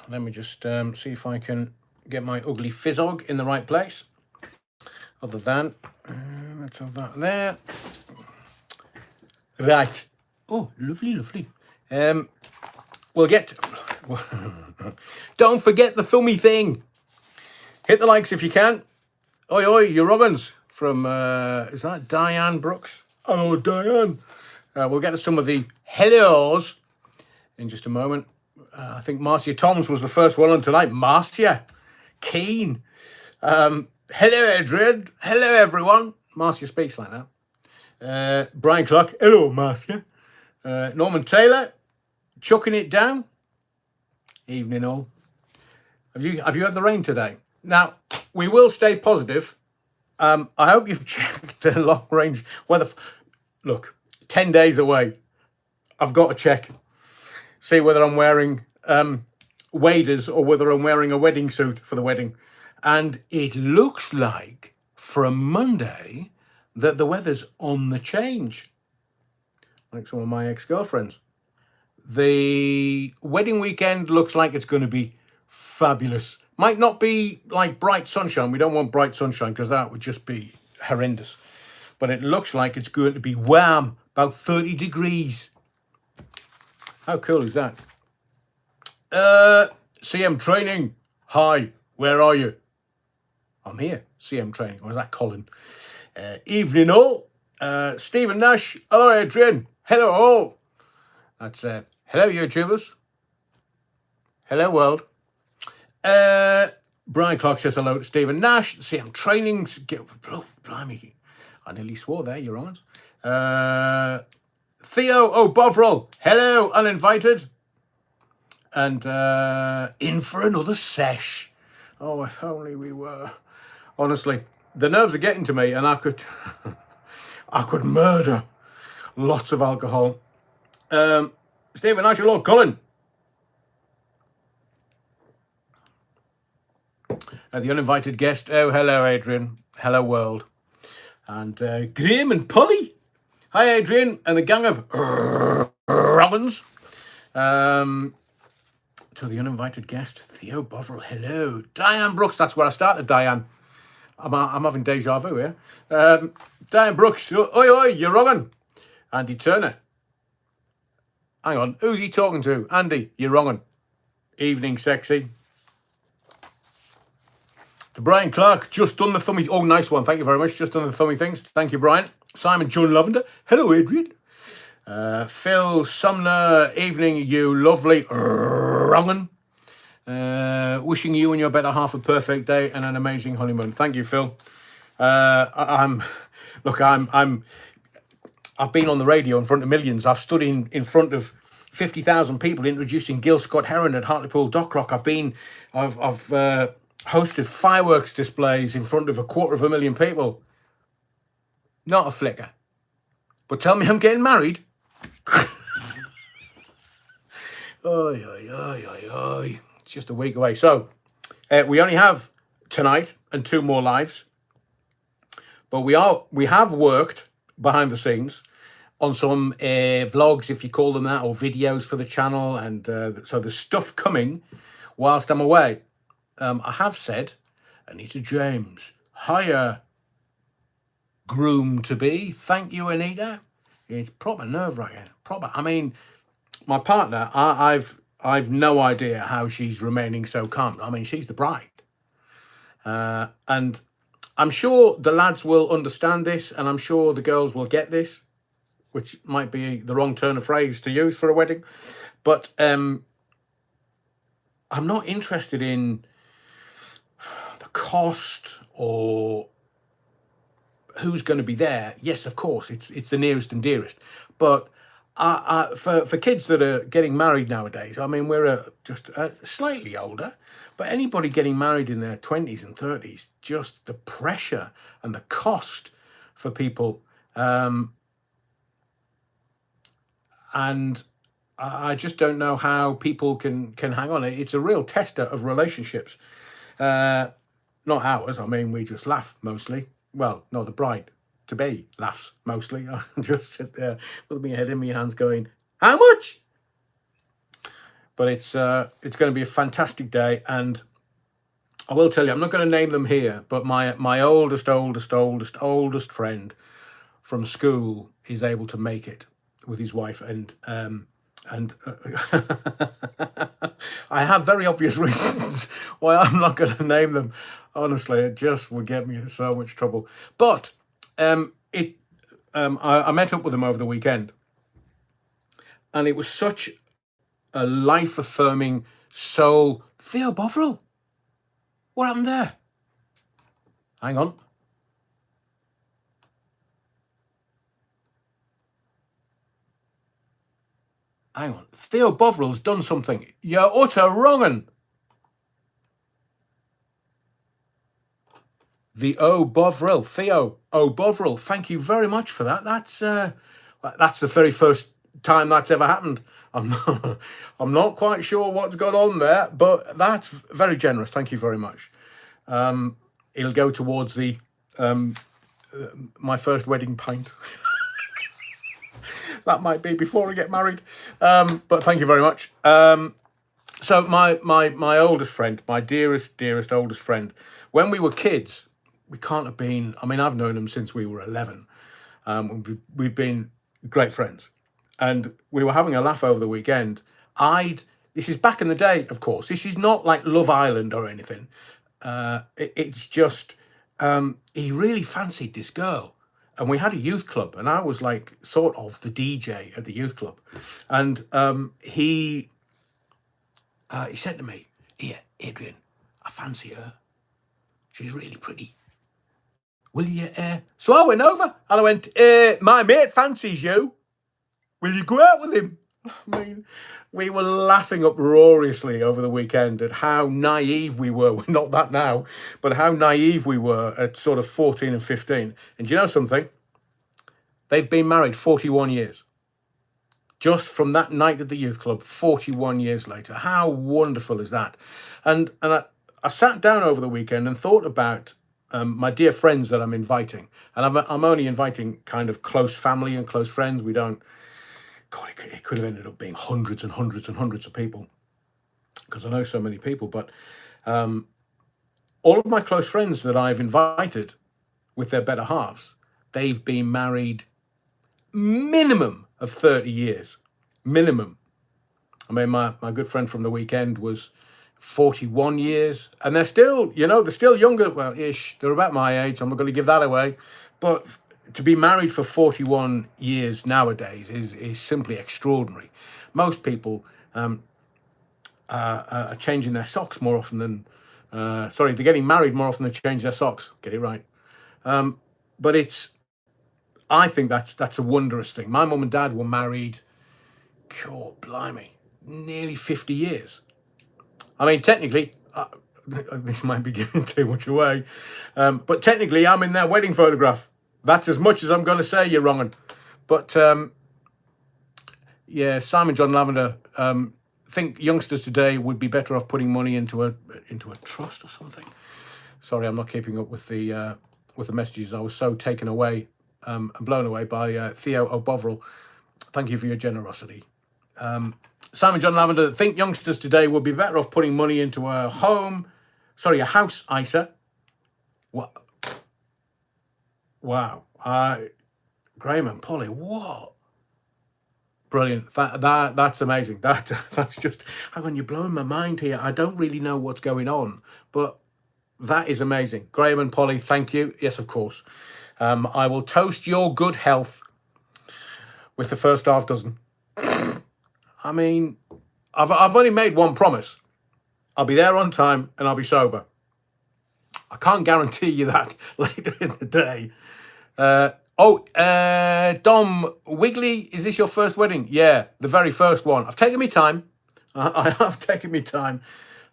Let me just see if I can get my ugly fizzog in the right place. Other than, let's have that there. Right. Oh, lovely, lovely. We'll get... Don't forget the thummy thing. Hit the likes if you can. Oi, oi, you Robbins from, is that Diane Brooks? Oh, Diane. We'll get to some of the hellos in just a moment. I think Marcia Toms was the first one on tonight. Marcia, keen. Hello, Adrian. Hello, everyone. Marcia speaks like that. Brian Clark. Hello, Marcia. Norman Taylor, chucking it down. Evening all. Have you had the rain today? Now, we will stay positive. I hope you've checked the long range weather. Look, 10 days away. I've got to check. See whether I'm wearing waders or whether I'm wearing a wedding suit for the wedding. And it looks like from Monday that the weather's on the change. Like some of my ex-girlfriends. The wedding weekend looks like it's going to be fabulous. Might not be like bright sunshine. We don't want bright sunshine because that would just be horrendous. But it looks like it's going to be wham, about 30 degrees. How cool is that? CM Training. Hi, where are you? I'm here, CM Training. Or is that Colin? Evening all. Stephen Nash. Hello, Adrian. Hello all. That's hello, YouTubers. Hello, world. Brian Clark says hello to Stephen Nash. CM Trainings. Blimey. I nearly swore there, Your Honours. Theo O'Bovril. Hello, uninvited. And in for another sesh. Oh, if only we were. Honestly, the nerves are getting to me, and I could murder lots of alcohol. Stephen Nash, Lord Cullen. The uninvited guest. Oh, hello, Adrian. Hello, world. And Graham and Polly. Hi, Adrian, and the gang of Robbins. To the uninvited guest, Theo Bovril. Hello. Diane Brooks. That's where I started, Diane. I'm having deja vu here. Diane Brooks. Oi, oi, you're wrongin'. Andy Turner. Hang on. Who's he talking to? Andy, you're wrongin'. Evening, sexy. To Brian Clark, just done the thummy. Oh, nice one. Thank you very much. Just done the thummy things. Thank you, Brian. Simon John Lavender. Hello, Adrian. Phil Sumner. Evening, you lovely wrongin'. Wishing you and your better half a perfect day and an amazing honeymoon. Thank you, Phil. I've been on the radio in front of millions. I've stood in front of 50,000 people introducing Gil Scott Heron at Hartlepool Dockrock. I've hosted fireworks displays in front of 250,000 people. Not a flicker. But tell me I'm getting married. Oy, oy, oy, oy, oy. It's just a week away. So we only have tonight and 2 more lives. But we have worked behind the scenes on some vlogs, if you call them that, or videos for the channel. And so there's stuff coming whilst I'm away. I have said, Anita James, hiya, groom-to-be. Thank you, Anita. It's proper nerve-wracking. Proper. I mean, my partner, I've no idea how she's remaining so calm. I mean, she's the bride. And I'm sure the lads will understand this, and I'm sure the girls will get this, which might be the wrong turn of phrase to use for a wedding. But I'm not interested in the cost or who's going to be there. Yes, of course, it's the nearest and dearest. But for kids that are getting married nowadays, I mean, we're just slightly older, but anybody getting married in their 20s and 30s, just the pressure and the cost for people. And I just don't know how people can hang on. It's a real tester of relationships. Not ours. I mean, we just laugh mostly. Well, no, the bride-to-be laughs mostly. I just sit there with my head in my hands going, how much? But it's going to be a fantastic day, and I will tell you, I'm not going to name them here, but my oldest friend from school is able to make it with his wife, and I have very obvious reasons why I'm not going to name them. Honestly, it just would get me into so much trouble. But I met up with them over the weekend, and it was such a life-affirming soul. Theo Bovril, what happened there? Hang on. Hang on. Theo Bovril's done something. You're utter wrongin'. The O Bovril, Theo O Bovril. Thank you very much for that. That's the very first time that's ever happened. I'm not quite sure what's gone on there, but that's very generous. Thank you very much. It'll go towards the my first wedding pint. That might be before I get married. But thank you very much. So my oldest friend, my dearest oldest friend, when we were kids, we can't have been, I mean, I've known him since we were 11. We've been great friends. And we were having a laugh over the weekend. This is back in the day, of course. This is not like Love Island or anything. It's just, he really fancied this girl. And we had a youth club, and I was like sort of the DJ at the youth club. And he said to me, "Here, Adrian, I fancy her. She's really pretty. Will you?" So I went over and I went, "My mate fancies you. Will you go out with him?" I mean, we were laughing uproariously over the weekend at how naive we were. We're not that now, but how naive we were at sort of 14 and 15. And do you know something? They've been married 41 years. Just from that night at the youth club, 41 years later. How wonderful is that? And I sat down over the weekend and thought about my dear friends that I'm inviting. And I'm only inviting kind of close family and close friends. We don't... God, it could have ended up being hundreds and hundreds and hundreds of people, because I know so many people. But all of my close friends that I've invited with their better halves, they've been married minimum of 30 years. Minimum. I mean, my good friend from the weekend was 41 years, and they're still, they're still younger. Well, ish. They're about my age. I'm not going to give that away. But to be married for 41 years nowadays is simply extraordinary. Most people are changing their socks more often than... they're getting married more often than change their socks. Get it right. But I think that's a wondrous thing. My mum and dad were married, God blimey, nearly 50 years. I mean, technically, this might be giving too much away, but technically I'm in their wedding photograph. That's as much as I'm going to say, you're wrongin'. But yeah, Simon John Lavender, think youngsters today would be better off putting money into a trust or something. Sorry, I'm not keeping up with the messages. I was so taken away and blown away by Theo O'Bovril. Thank you for your generosity. Simon John Lavender, think youngsters today would be better off putting money into a house ISA. What? Wow. Graham and Polly, what? Brilliant. That's amazing. That's just, hang on, you're blowing my mind here. I don't really know what's going on, but that is amazing. Graham and Polly, thank you. Yes, of course. I will toast your good health with the first half dozen. I mean, I've only made one promise. I'll be there on time and I'll be sober. I can't guarantee you that later in the day. Dom Wiggly, is this your first wedding? Yeah, the very first one. I've taken me time. I have taken me time.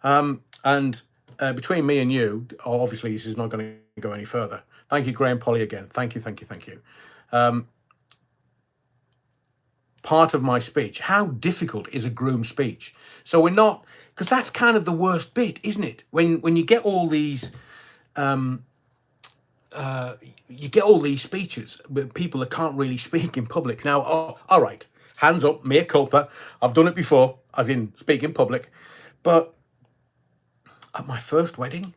And between me and you, obviously this is not going to go any further. Thank you, Graham Polly, again. Thank you. Part of my speech, how difficult is a groom speech? So we're not, because that's kind of the worst bit, isn't it? When you get all these... you get all these speeches with people that can't really speak in public. Now, all right, Hands up, mea culpa. I've done it before, as in speak in public. But at my first wedding,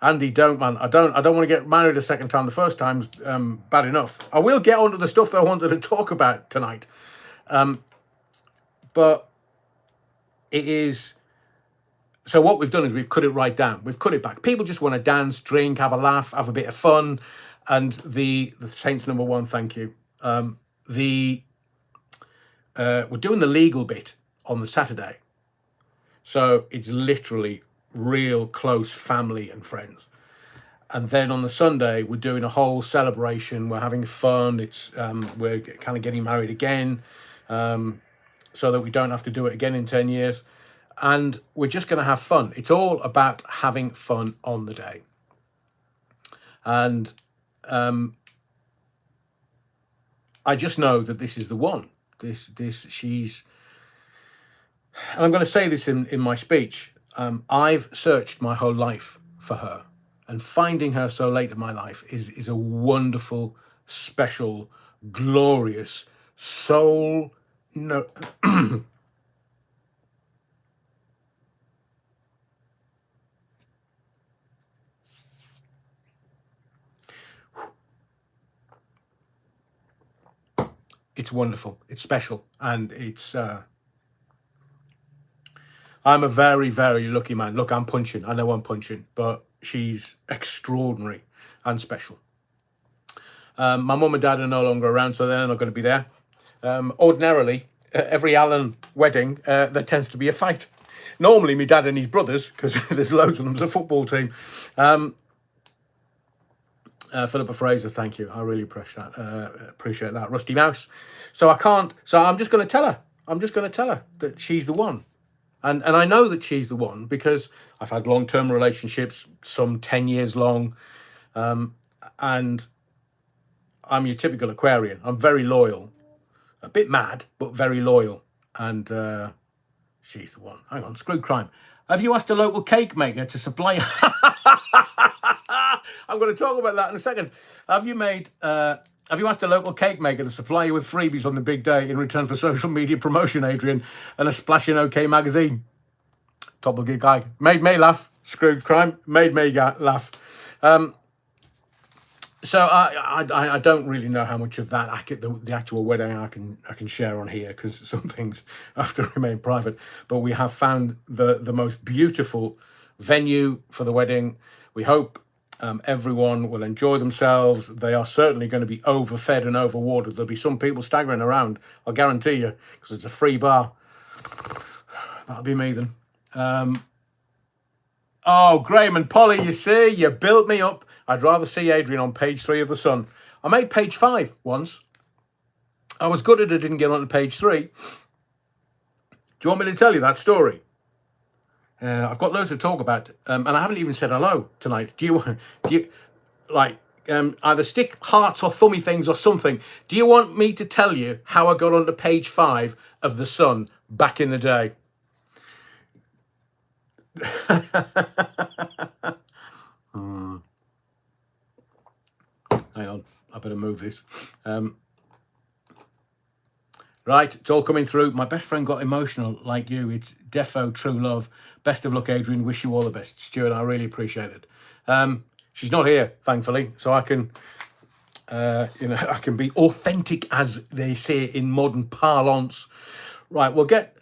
Andy, don't, man. I don't want to get married a second time. The first time's bad enough. I will get onto the stuff that I wanted to talk about tonight. But it is... So what we've done is we've cut it right down. We've cut it back. People just want to dance, drink, have a laugh, have a bit of fun. And the Saints number one, thank you. We're doing the legal bit on the Saturday. So it's literally real close family and friends. And then on the Sunday, we're doing a whole celebration. We're having fun. It's we're kind of getting married again, so that we don't have to do it again in 10 years. And we're just going to have fun. It's all about having fun on the day. And I just know that this is the one. She's... And I'm going to say this in my speech. I've searched my whole life for her, and finding her so late in my life is a wonderful, special, glorious soul. No, it's wonderful. It's special, and it's. I'm a very, very lucky man. Look, I'm punching. I know I'm punching, but she's extraordinary and special. My mum and dad are no longer around, so they're not going to be there. Ordinarily, every Allen wedding, there tends to be a fight. Normally, my dad and his brothers, because there's loads of them, it's a football team. Philip Fraser, thank you. I really appreciate that. Rusty Mouse. So I'm just going to tell her. I'm just going to tell her that she's the one. And I know that she's the one because I've had long-term relationships, some 10 years long. And I'm your typical Aquarian. I'm very loyal. A bit mad, but very loyal. And she's the one. Hang on, screw crime. Have you asked a local cake maker to supply... I'm going to talk about that in a second. Have you asked a local cake maker to supply you with freebies on the big day in return for social media promotion, Adrian, and a splashing OK magazine? Top of the guy. Made me laugh. Screwed crime. Made me laugh. So I don't really know how much of that the actual wedding I can share on here, because some things have to remain private. But we have found the most beautiful venue for the wedding. We hope everyone will enjoy themselves. They are certainly going to be overfed and overwatered. There'll be some people staggering around, I'll guarantee you, because it's a free bar. That'll be me then. Oh, Graham and Polly, you see, you built me up. I'd rather see Adrian on page 3 of The Sun. I made page 5 once. I was gutted I didn't get on to page 3. Do you want me to tell you that story? I've got loads to talk about, and I haven't even said hello tonight. Do you like either stick hearts or thummy things or something? Do you want me to tell you how I got onto page 5 of The Sun back in the day? Hang on, I better move this. Right, it's all coming through. My best friend got emotional, like you. It's defo true love. Best of luck, Adrian. Wish you all the best. Stuart, I really appreciate it. She's not here, thankfully, so I can, I can be authentic, as they say in modern parlance. Right, we'll get...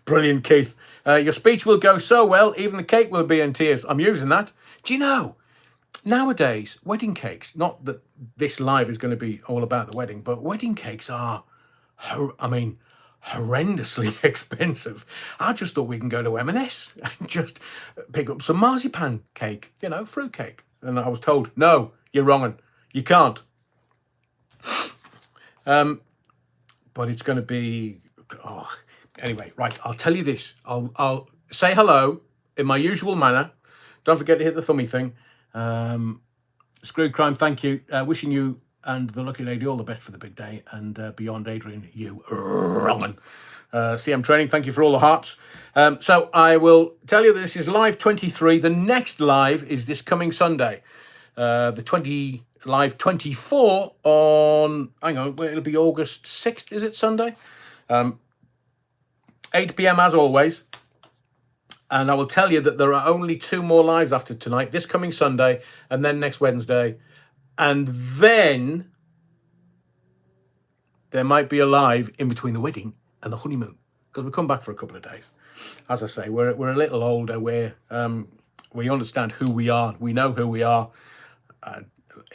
Brilliant, Keith. Your speech will go so well, even the cake will be in tears. I'm using that. Do you know... Nowadays, wedding cakes, not that this live is going to be all about the wedding, but wedding cakes are, horrendously expensive. I just thought we can go to M&S and just pick up some marzipan cake, fruit cake. And I was told, no, you're wrong, you can't. But it's going to be, anyway, right, I'll tell you this. I'll say hello in my usual manner. Don't forget to hit the thummy thing. Screwed crime, thank you. Wishing you and the lucky lady all the best for the big day, and beyond, Adrian, you wrong. CM Training, thank you for all the hearts. So I will tell you that this is live 23. The next live is this coming Sunday. The live 24 on, hang on, it'll be August 6th, is it Sunday? 8 p.m. as always. And I will tell you that there are only 2 more lives after tonight, this coming Sunday and then next Wednesday. And then there might be a live in between the wedding and the honeymoon, because we come back for a couple of days. As I say, we're a little older. We understand who we are. We know who we are.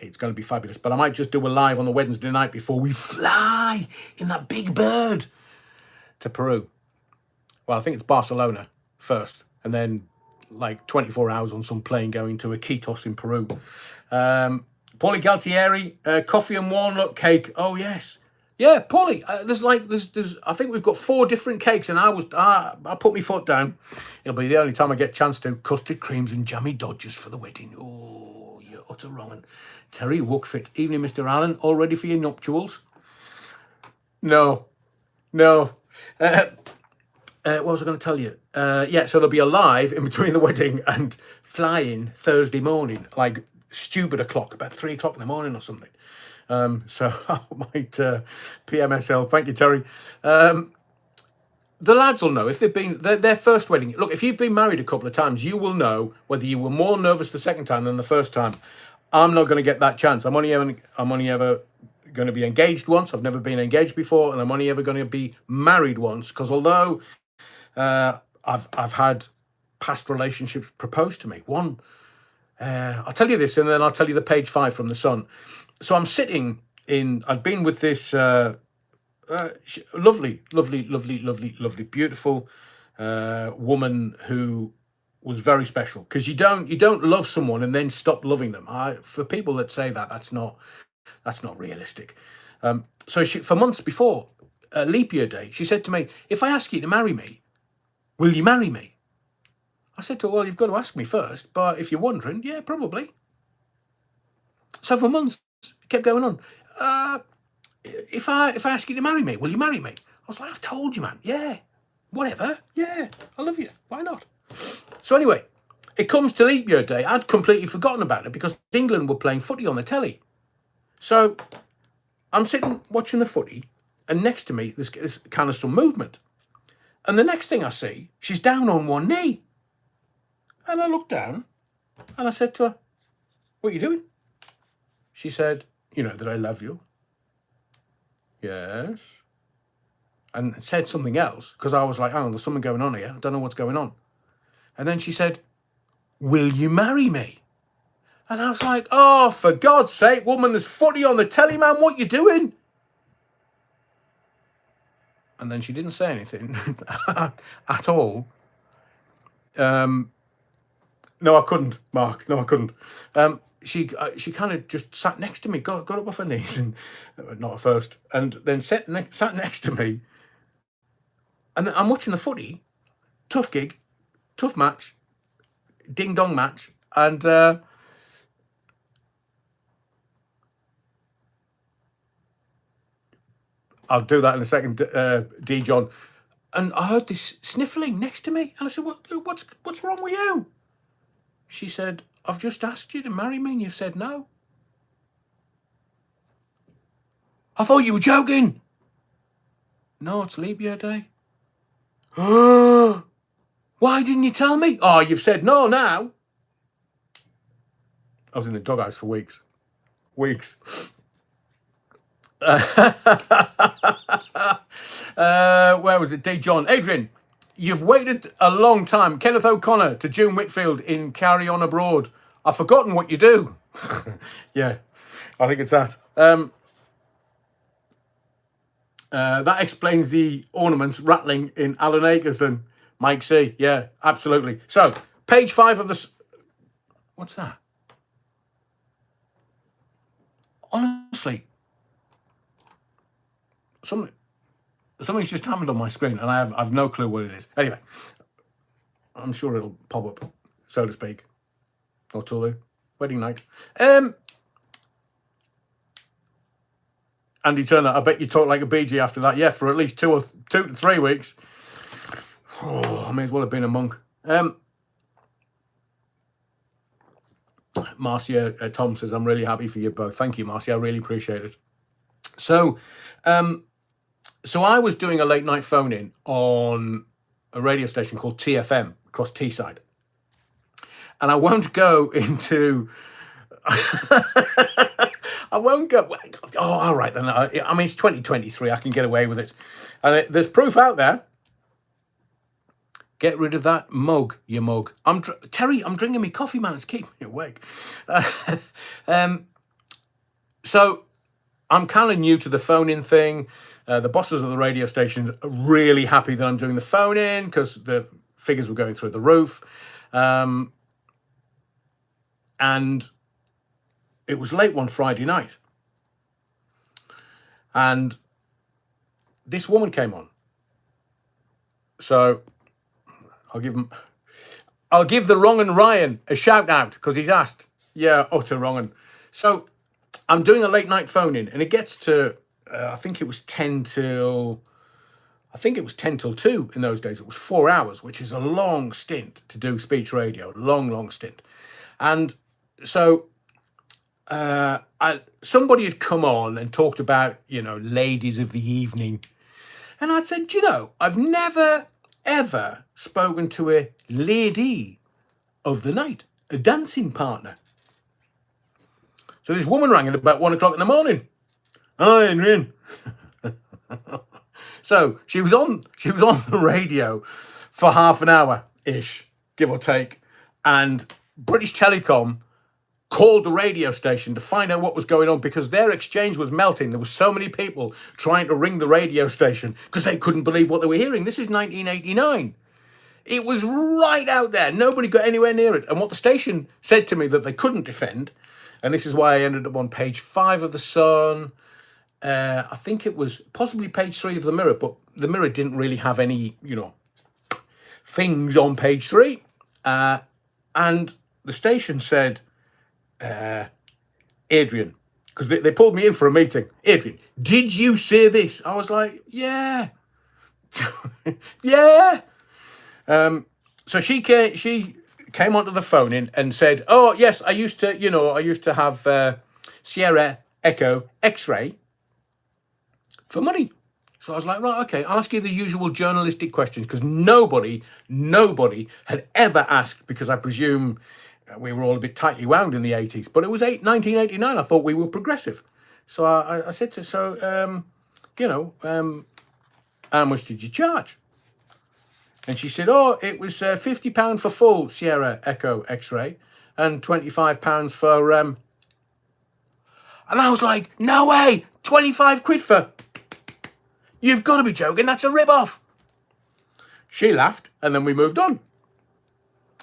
It's going to be fabulous. But I might just do a live on the Wednesday night before we fly in that big bird to Peru. Well, I think it's Barcelona first, and then like 24 hours on some plane going to Iquitos in Peru. Paulie Galtieri, coffee and walnut cake. Oh yes, yeah, Paulie. There's. I think we've got 4 different cakes, and I put my foot down. It'll be the only time I get a chance to. Custard creams and jammy dodgers for the wedding. Oh, you're utter wrong. Terry Wookfit. Evening, Mr. Allen. All ready for your nuptials? No. What was I going to tell you? Yeah, so there'll be a live in between the wedding and flying Thursday morning, like stupid o'clock, about 3 o'clock in the morning or something. So I might PMSL. Thank you, Terry. The lads will know if they've been their first wedding. Look, if you've been married a couple of times, you will know whether you were more nervous the second time than the first time. I'm not going to get that chance. I'm only ever going to be engaged once. I've never been engaged before, and I'm only ever going to be married once. Because although I've had past relationships proposed to me, one I'll tell you this, and then I'll tell you the page 5 from the Sun. So I'm sitting in. I've been with this lovely, beautiful woman who was very special, because you don't love someone and then stop loving them. For people that say that, that's not realistic. So for months before leap year day, she said to me, "If I ask you to marry me, will you marry me?" I said to her, "Well, you've got to ask me first, but if you're wondering, yeah, probably." So for months it kept going on. If I ask you to marry me, will you marry me? I was like, "I've told you, man. Yeah, whatever. Yeah, I love you. Why not?" So anyway, it comes to leap year day. I'd completely forgotten about it because England were playing footy on the telly. So I'm sitting watching the footy, and next to me there's kind of some movement. And the next thing I see, she's down on one knee. And I looked down and I said to her, "What are you doing?" She said, "You know that I love you." Yes. And said something else, because I was like, "Oh, there's something going on here. I don't know what's going on." And then she said, "Will you marry me?" And I was like, "Oh, for God's sake, woman, there's footy on the telly, man. What you doing?" And then she didn't say anything at all. No, I couldn't, Mark. No, I couldn't. She kind of just sat next to me, got up off her knees, and not at first, and then sat next to me. And I'm watching the footy, tough gig, tough match, ding dong match, and I'll do that in a second, D. John. And I heard this sniffling next to me, and I said, "What's wrong with you?" She said, "I've just asked you to marry me and you said no." I thought you were joking. "No, it's leap year day." "Why didn't you tell me?" "Oh, you've said no now." I was in the doghouse for weeks. Where was it? D. John. "Adrian, you've waited a long time. Kenneth O'Connor to June Whitfield in Carry On Abroad. I've forgotten what you do." Yeah, I think it's that. That explains the ornaments rattling in Alan Akers then. Mike C. Yeah, absolutely. So, page 5 of the... What's that? Honestly, something's just happened on my screen, and I've no clue what it is. Anyway, I'm sure it'll pop up, so to speak. Or Tulu. Wedding night. Andy Turner, I bet you talk like a BG after that. Yeah, for at least 2 to 3 weeks. Oh, I may as well have been a monk. Marcia Tom says, I'm really happy for you both. Thank you, Marcia. I really appreciate it. So I was doing a late night phone in on a radio station called TFM across Teesside. And I won't go into... I won't go... Oh, all right then. I mean, it's 2023. I can get away with it. And there's proof out there. Get rid of that mug, you mug. Terry, I'm drinking me coffee, man. It's keeping me awake. So I'm kind of new to the phone-in thing. The bosses of the radio station are really happy that I'm doing the phone-in because the figures were going through the roof. And it was late one Friday night. And this woman came on. So I'll give the wrong and Ryan a shout out because he's asked. Yeah, utter wrong and. So I'm doing a late night phone in and it gets to, I think it was 10 till 2 in those days. It was 4 hours, which is a long stint to do speech radio, long stint. And so somebody had come on and talked about, ladies of the evening. And I'd said, I've never, ever spoken to a lady of the night, a dancing partner. So this woman rang at about 1 o'clock in the morning. Hi, Adrian. So she was on the radio for half an hour-ish, give or take. And British Telecom called the radio station to find out what was going on because their exchange was melting. There were so many people trying to ring the radio station because they couldn't believe what they were hearing. This is 1989. It was right out there. Nobody got anywhere near it. And what the station said to me that they couldn't defend, and this is why I ended up on page 5 of The Sun. I think it was possibly page 3 of The Mirror, but The Mirror didn't really have any, things on page 3. And the station said, Adrian, because they pulled me in for a meeting. Adrian, did you say this? I was like, yeah. Yeah. So she came onto the phone in and said, oh, yes, I used to have Sierra Echo X-ray for money. So I was like, right, okay, I'll ask you the usual journalistic questions because nobody had ever asked, because I presume we were all a bit tightly wound in the 80s, but it was 1989. I thought we were progressive. So I said to her, how much did you charge? And she said, oh, it was £50 for full Sierra Echo X-ray and £25 for... And I was like, no way, 25 quid for... You've got to be joking, that's a rip-off. She laughed, and then we moved on.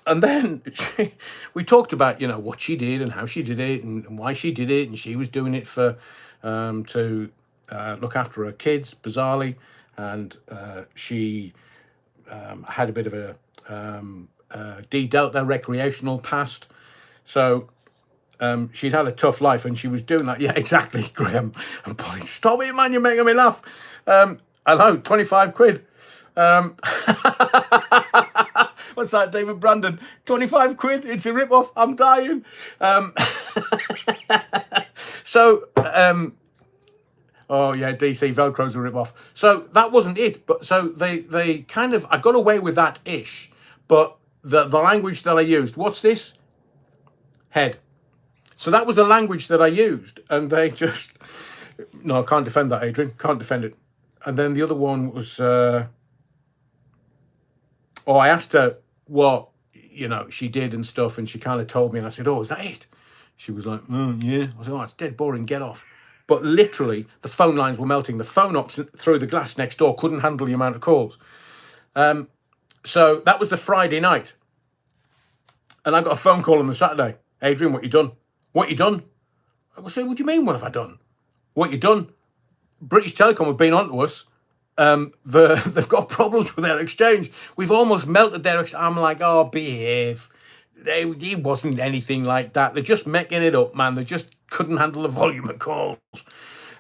And then we talked about, what she did and how she did it and why she did it. And she was doing it for to look after her kids, bizarrely. And she had a bit of a D-Delta recreational past. So she'd had a tough life and she was doing that. Yeah, exactly, Graham. And Polly, stop it, man, you're making me laugh. I know, 25 quid. What's that, David Brandon? 25 quid, it's a rip-off, I'm dying. Oh yeah, DC, Velcro's a rip-off. So that wasn't it, but so they kind of, I got away with that-ish, but the language that I used, what's this? Head. So that was the language that I used, and they just, no, I can't defend that, Adrian, can't defend it. And then the other one was, I asked her what, she did and stuff, and she kind of told me, and I said, oh, is that it? She was like, yeah. I said, oh, it's dead boring, get off. But literally, the phone lines were melting. The phone ops through the glass next door couldn't handle the amount of calls. So that was the Friday night. And I got a phone call on the Saturday. Adrian, what you done? What you done? I said, what do you mean, what have I done? What you done? British Telecom have been on to us. They've got problems with their exchange. We've almost melted their exchange. I'm like, oh, behave. It wasn't anything like that. They're just making it up, man. They just couldn't handle the volume of calls.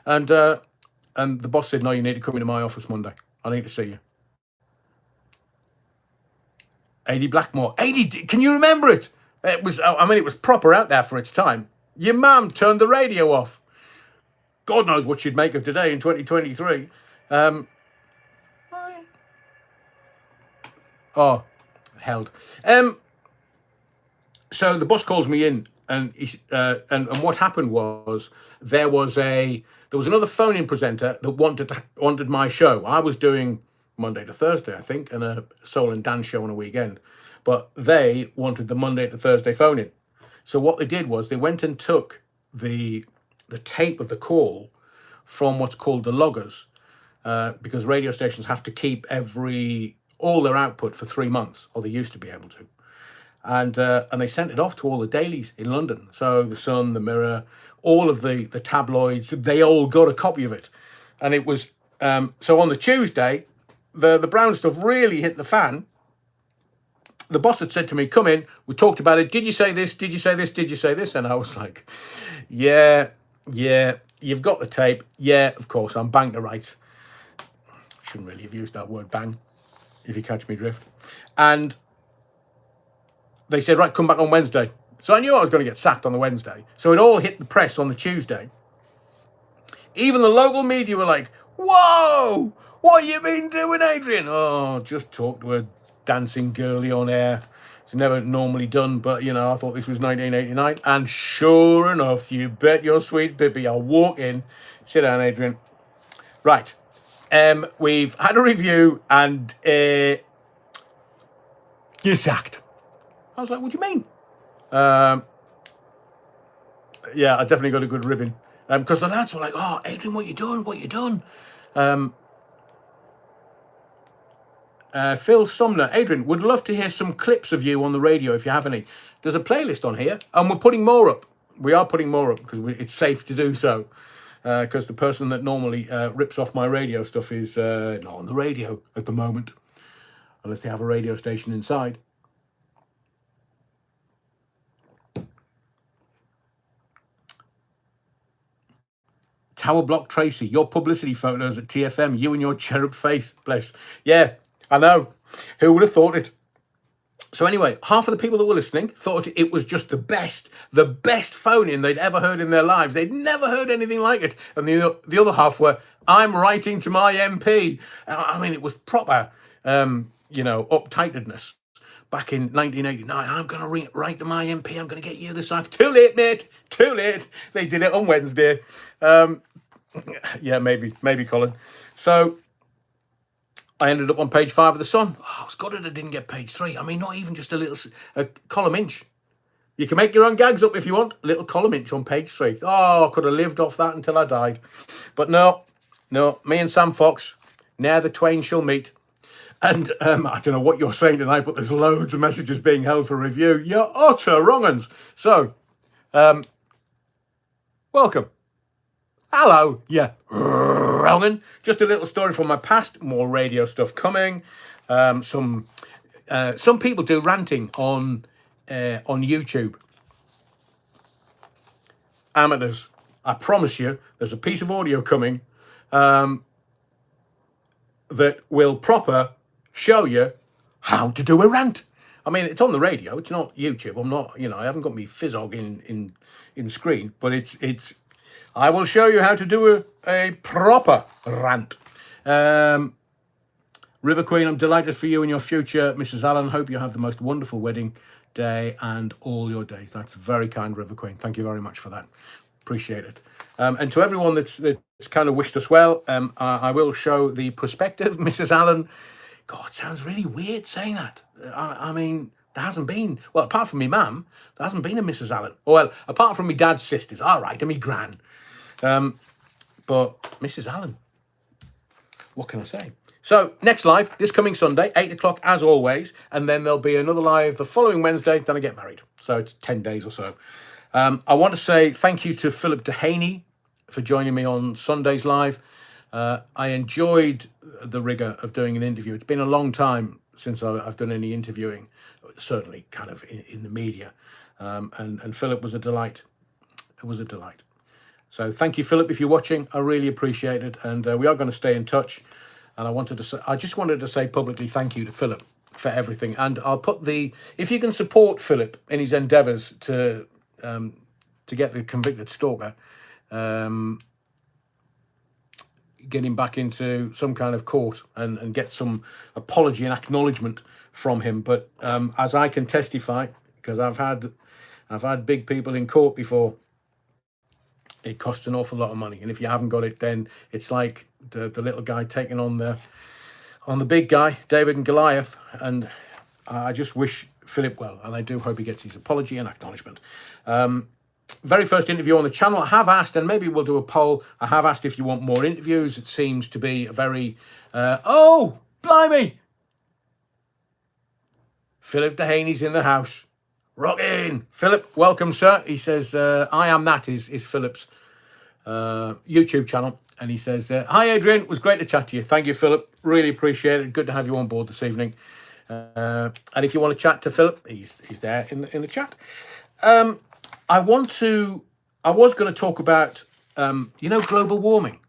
And the boss said, no, you need to come into my office Monday. I need to see you. 80 Blackmore. 80, can you remember it? It was, I mean, it was proper out there for its time. Your mum turned the radio off. God knows what she'd make of today in 2023. Held. So the boss calls me in, and and what happened was there was another phone-in presenter that wanted my show. I was doing Monday to Thursday, I think, and a soul and dance show on a weekend, but they wanted the Monday to Thursday phone-in. So what they did was they went and took the tape of the call from what's called the loggers, because radio stations have to keep all their output for 3 months, or they used to be able to. And they sent it off to all the dailies in London. So the Sun, the Mirror, all of the tabloids, they all got a copy of it. And it was, so on the Tuesday, the brown stuff really hit the fan. The boss had said to me, come in, we talked about it. Did you say this? Did you say this? Did you say this? And I was like, yeah, you've got the tape. Yeah, of course, I'm bang to rights. Shouldn't really have used that word bang, if you catch me drift. And they said, right, come back on Wednesday. So I knew I was going to get sacked on the Wednesday. So it all hit the press on the Tuesday. Even the local media were like, whoa, what you been doing, Adrian? Oh, just talked to a dancing girlie on air. It's never normally done, but, you know, I thought this was 1989. And sure enough, you bet your sweet Bippy, I walk in. Sit down, Adrian. Right. We've had a review and you're sacked. I was like, what do you mean? Yeah, I definitely got a good ribbon. Because the lads were like, oh, Adrian, what you done? What you done? Phil Sumner, Adrian, would love to hear some clips of you on the radio if you have any. There's a playlist on here, and we're putting more up. We are putting more up because it's safe to do so. Because the person that normally rips off my radio stuff is not on the radio at the moment, unless they have a radio station inside. Tower Block Tracy, your publicity photos at TFM, you and your cherub face, bless. Yeah, I know. Who would have thought it? So anyway, half of the people that were listening thought it was just the best phone-in they'd ever heard in their lives. They'd never heard anything like it. And the other half were, I'm writing to my MP. I mean, it was proper, uptightedness. Back in 1989, I'm going to write to my MP. I'm going to get you the sack. Too late, mate. Too late. They did it on Wednesday. Yeah, maybe, Colin. So I ended up on page 5 of the Sun. Oh, I was gutted I didn't get page 3. I mean, not even just a column inch. You can make your own gags up if you want. A little column inch on page 3. Oh, I could have lived off that until I died. But no. Me and Sam Fox, ne'er the twain shall meet. And I don't know what you're saying tonight, but there's loads of messages being held for review. You're utter wrong-uns. So, welcome. Hello, yeah, wrong-un. Just a little story from my past. More radio stuff coming. Some people do ranting on YouTube. Amateurs. I promise you, there's a piece of audio coming that will proper show you how to do a rant. I mean, it's on the radio. It's not YouTube. I'm not, I haven't got me fizzog in screen, but it's. I will show you how to do a proper rant. River Queen, I'm delighted for you and your future, Mrs. Allen. Hope you have the most wonderful wedding day and all your days. That's very kind, River Queen. Thank you very much for that. Appreciate it. And to everyone that's kind of wished us well, I will show the prospective Mrs. Allen. God, it sounds really weird saying that. I mean, there hasn't been, well, apart from me mum, there hasn't been a Mrs. Allen. Well, apart from me dad's sisters, all right, and me gran. But Mrs. Allen, what can I say? So, next live, this coming Sunday, 8 o'clock as always, and then there'll be another live the following Wednesday, then I get married. So it's 10 days or so. I want to say thank you to Philip Dehany for joining me on Sunday's live. I enjoyed the rigour of doing an interview. It's been a long time since I've done any interviewing, certainly kind of in the media. And Philip was a delight. It was a delight. So thank you, Philip, if you're watching. I really appreciate it. And we are going to stay in touch. And I just wanted to say publicly thank you to Philip for everything. And I'll put if you can support Philip in his endeavours to get the convicted stalker, get him back into some kind of court and get some apology and acknowledgement from him. But as I can testify, because I've had big people in court before, it costs an awful lot of money. And if you haven't got it, then it's like the little guy taking on the big guy, David and Goliath. And I just wish Philip well, and I do hope he gets his apology and acknowledgement. Very first interview on the channel, I have asked, and maybe we'll do a poll, I have asked if you want more interviews. It seems to be a very, oh, blimey! Philip Dehany's in the house. Rock in! Philip, welcome, sir. He says, I am that is Philip's YouTube channel. And he says, hi, Adrian. It was great to chat to you. Thank you, Philip. Really appreciate it. Good to have you on board this evening. And if you want to chat to Philip, he's there in the chat. I was going to talk about, global warming.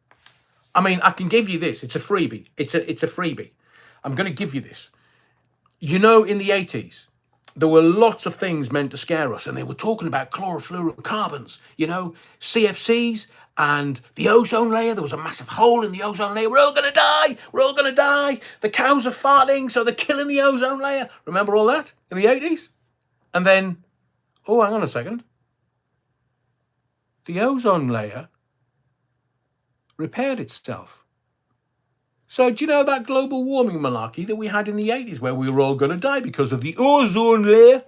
I mean, I can give you this. It's a freebie. It's a freebie. I'm going to give you this. In the 80s, there were lots of things meant to scare us, and they were talking about chlorofluorocarbons, CFCs and the ozone layer. There was a massive hole in the ozone layer. We're all going to die. We're all going to die. The cows are farting, so they're killing the ozone layer. Remember all that in the 80s? And then, oh, hang on a second. The ozone layer repaired itself. So do you know that global warming malarkey that we had in the 80s where we were all going to die because of the ozone layer?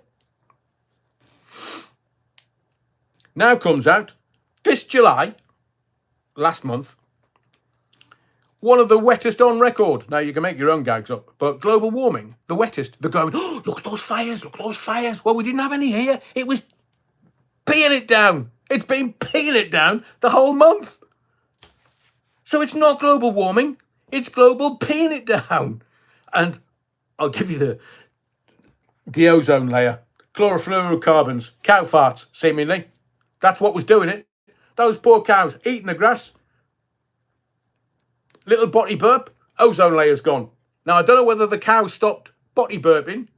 Now comes out this July, last month, one of the wettest on record. Now you can make your own gags up, but global warming, the wettest. They're going, oh, look at those fires, look at those fires. Well, we didn't have any here. It was peeing it down. It's been peeing it down the whole month. So it's not global warming. It's global peeing it down. And I'll give you the ozone layer. Chlorofluorocarbons, cow farts, seemingly. That's what was doing it. Those poor cows eating the grass. Little botty burp, ozone layer's gone. Now, I don't know whether the cows stopped botty burping,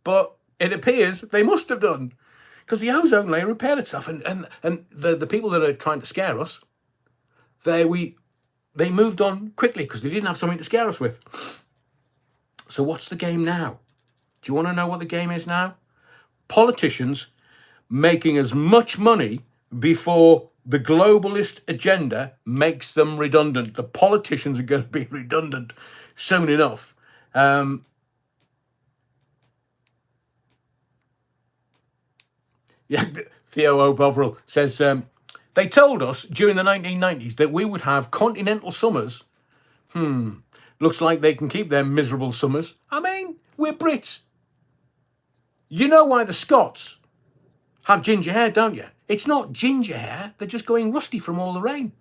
but it appears they must have done. Because the ozone layer repaired itself. And the people that are trying to scare us, they moved on quickly because they didn't have something to scare us with. So what's the game now? Do you want to know what the game is now? Politicians making as much money before the globalist agenda makes them redundant. The politicians are going to be redundant soon enough. Theo O'Bovril says, they told us during the 1990s that we would have continental summers. Looks like they can keep their miserable summers. I mean, we're Brits. You know why the Scots have ginger hair, don't you? It's not ginger hair. They're just going rusty from all the rain.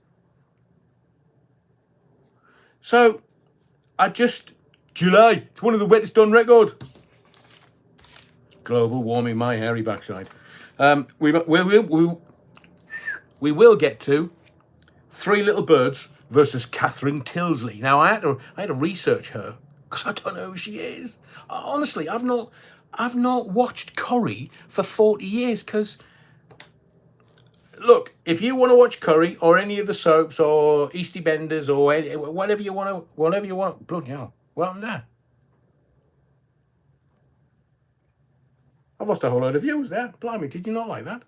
So, July, it's one of the wettest on record. Global warming, my hairy backside. We will get to Three Little Birds versus Catherine Tyldesley. Now, I had to research her because I don't know who she is. Honestly, I've not watched Corrie for 40 years because, look, if you want to watch Corrie or any of the soaps or Eastie Benders or whatever you want, bloody hell, well, nah. I've lost a whole load of viewers there. Blimey, did you not like that?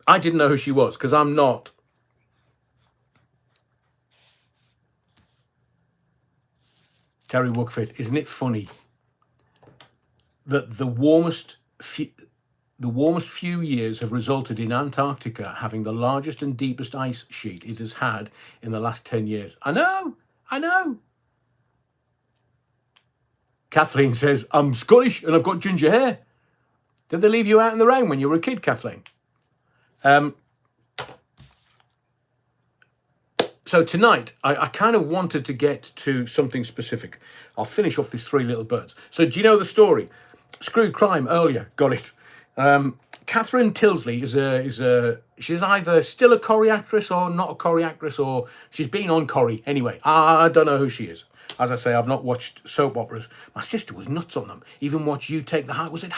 I didn't know who she was because I'm not. Terry Wookford, isn't it funny that the warmest few years have resulted in Antarctica having the largest and deepest ice sheet it has had in the last 10 years? I know. Kathleen says, I'm Scottish and I've got ginger hair. Did they leave you out in the rain when you were a kid, Kathleen? So tonight, I kind of wanted to get to something specific. I'll finish off these Three Little Birds. So do you know the story? Screwed Crime earlier, got it. Catherine Tyldesley she's either still a Corrie actress or not a Corrie actress, or she's been on Corrie. Anyway, I don't know who she is. As I say, I've not watched soap operas. My sister was nuts on them. Even watched You Take the High. Was it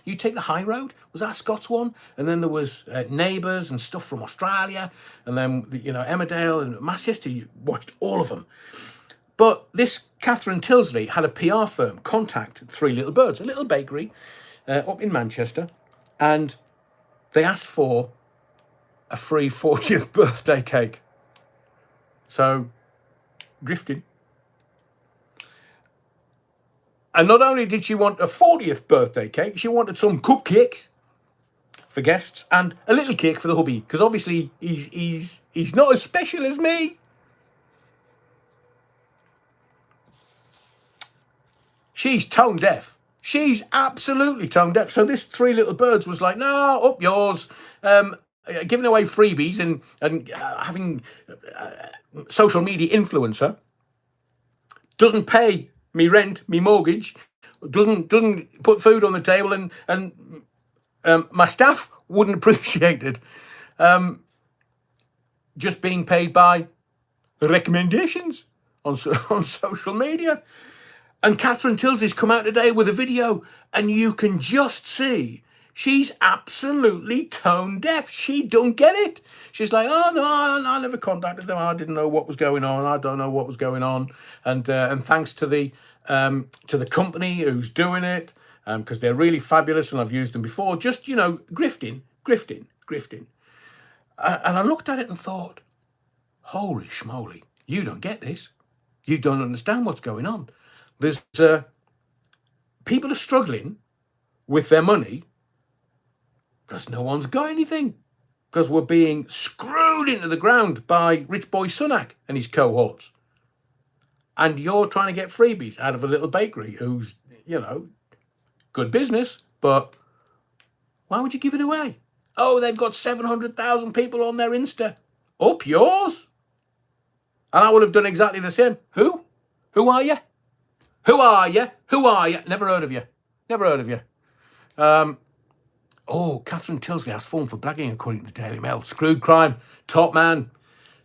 You Take the High Road? Was that a Scots one? And then there was Neighbours and stuff from Australia. And then, Emmerdale. And my sister watched all of them. But this Catherine Tyldesley had a PR firm contact Three Little Birds, a little bakery up in Manchester. And they asked for a free 40th birthday cake. So, grifting. And not only did she want a 40th birthday cake, she wanted some cupcakes for guests and a little cake for the hubby, because obviously he's not as special as me. She's tone deaf. She's absolutely tone deaf. So this Three Little Birds was like, no, up yours. Giving away freebies and having social media influencer. Doesn't pay me rent, me mortgage, doesn't put food on the table, and my staff wouldn't appreciate it. Just being paid by recommendations on social media. And Catherine Tyldesley's come out today with a video, and you can just see she's absolutely tone deaf. She don't get it. She's like, oh, no, I never contacted them. I didn't know what was going on. I don't know what was going on. And thanks to the company who's doing it, because they're really fabulous and I've used them before. Just, grifting. And I looked at it and thought, holy schmoly, you don't get this. You don't understand what's going on. There's people are struggling with their money because no one's got anything, because we're being screwed into the ground by Rich Boy Sunak and his cohorts. And you're trying to get freebies out of a little bakery who's, good business, but why would you give it away? Oh, they've got 700,000 people on their Insta. Up yours. And I would have done exactly the same. Who? Who are you? Who are you? Who are you? Never heard of you. Catherine Tyldesley has phone for blagging, according to the Daily Mail. Screwed crime. Top man.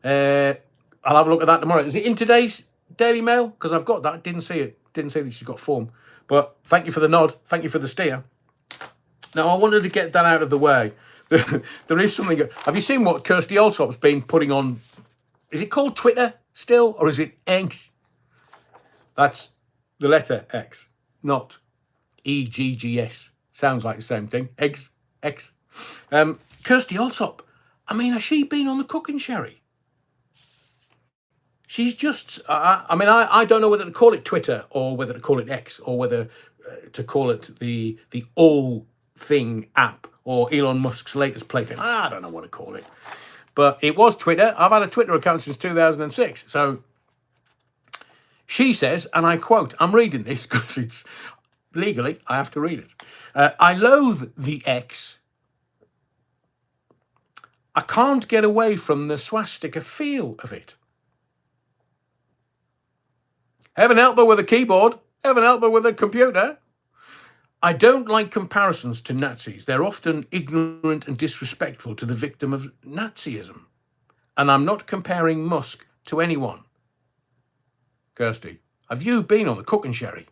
I'll have a look at that tomorrow. Is it in today's Daily Mail? Because I've got that. Didn't see it. Didn't say that she's got form. But thank you for the nod. Thank you for the steer. Now, I wanted to get that out of the way. There is something. Have you seen what Kirsty Allsop's been putting on? Is it called Twitter still? Or is it X? That's the letter X, not EGGS. Sounds like the same thing. X. Kirsty Allsop. I mean, has she been on the cooking sherry? She's just, I don't know whether to call it Twitter or whether to call it X or whether to call it the All Thing app or Elon Musk's latest plaything. I don't know what to call it. But it was Twitter. I've had a Twitter account since 2006. So she says, and I quote, I'm reading this because it's legally, I have to read it. I loathe the X. I can't get away from the swastika feel of it. Heaven help her with a keyboard. Heaven help her with a computer. I don't like comparisons to Nazis. They're often ignorant and disrespectful to the victim of Nazism. And I'm not comparing Musk to anyone. Kirsty, have you been on the cooking sherry?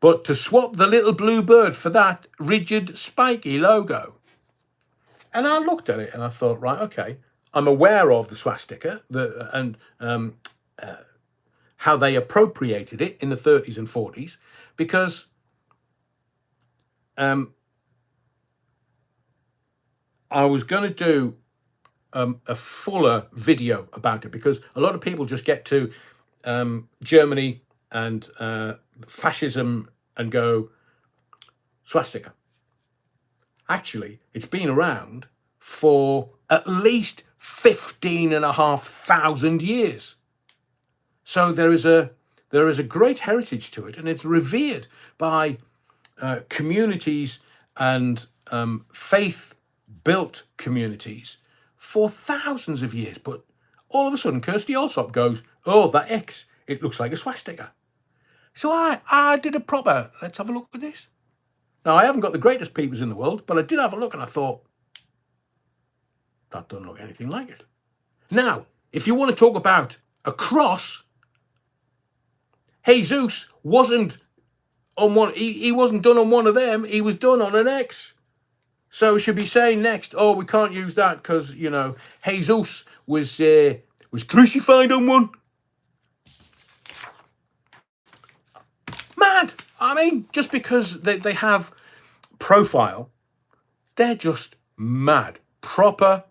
But to swap the little blue bird for that rigid, spiky logo. And I looked at it and I thought, right, okay, I'm aware of the swastika and how they appropriated it in the 30s and 40s, because I was going to do a fuller video about it, because a lot of people just get to Germany and fascism and go, swastika. Actually, it's been around for at least 15,500 years. So there is a great heritage to it, and it's revered by communities and faith-built communities for thousands of years. But all of a sudden, Kirsty Allsop goes, oh, that X, it looks like a swastika. So I did a proper, let's have a look at this. Now, I haven't got the greatest peepers in the world, but I did have a look and I thought, that doesn't look anything like it. Now, if you want to talk about a cross, Jesus wasn't on one, he wasn't done on one of them, he was done on an X. So should be saying next, oh, we can't use that because, you know, Jesus was crucified on one. Mad. I mean, just because they have profile, they're just mad. Proper.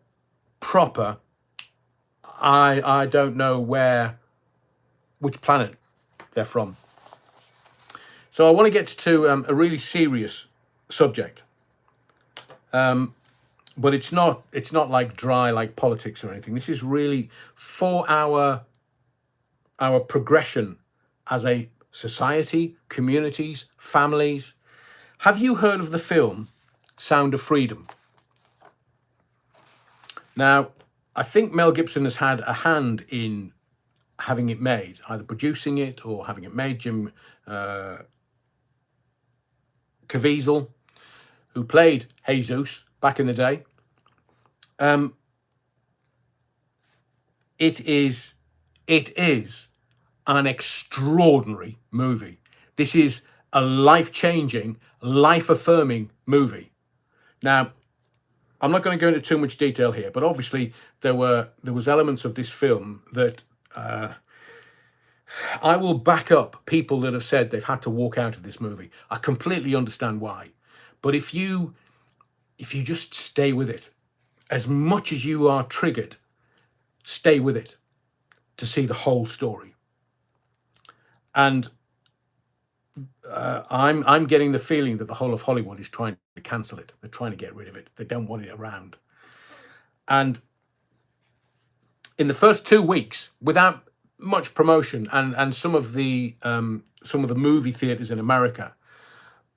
I don't know which planet they're from. So I want to get to a really serious subject. But it's not like dry like politics or anything. This is really for our progression as a society, communities, families. Have you heard of the film Sound of Freedom? Now, I think Mel Gibson has had a hand in having it made, either producing it or having it made. Jim Caviezel, who played Jesus back in the day. It is an extraordinary movie. This is a life-changing, life-affirming movie. Now, I'm not going to go into too much detail here, but obviously there was elements of this film that I will back up people that have said they've had to walk out of this movie. I completely understand why. But if you just stay with it, as much as you are triggered, stay with it to see the whole story. And I'm getting the feeling that the whole of Hollywood is trying to cancel it. They're trying to get rid of it. They don't want it around. And in the first 2 weeks, without much promotion, and some of the movie theaters in America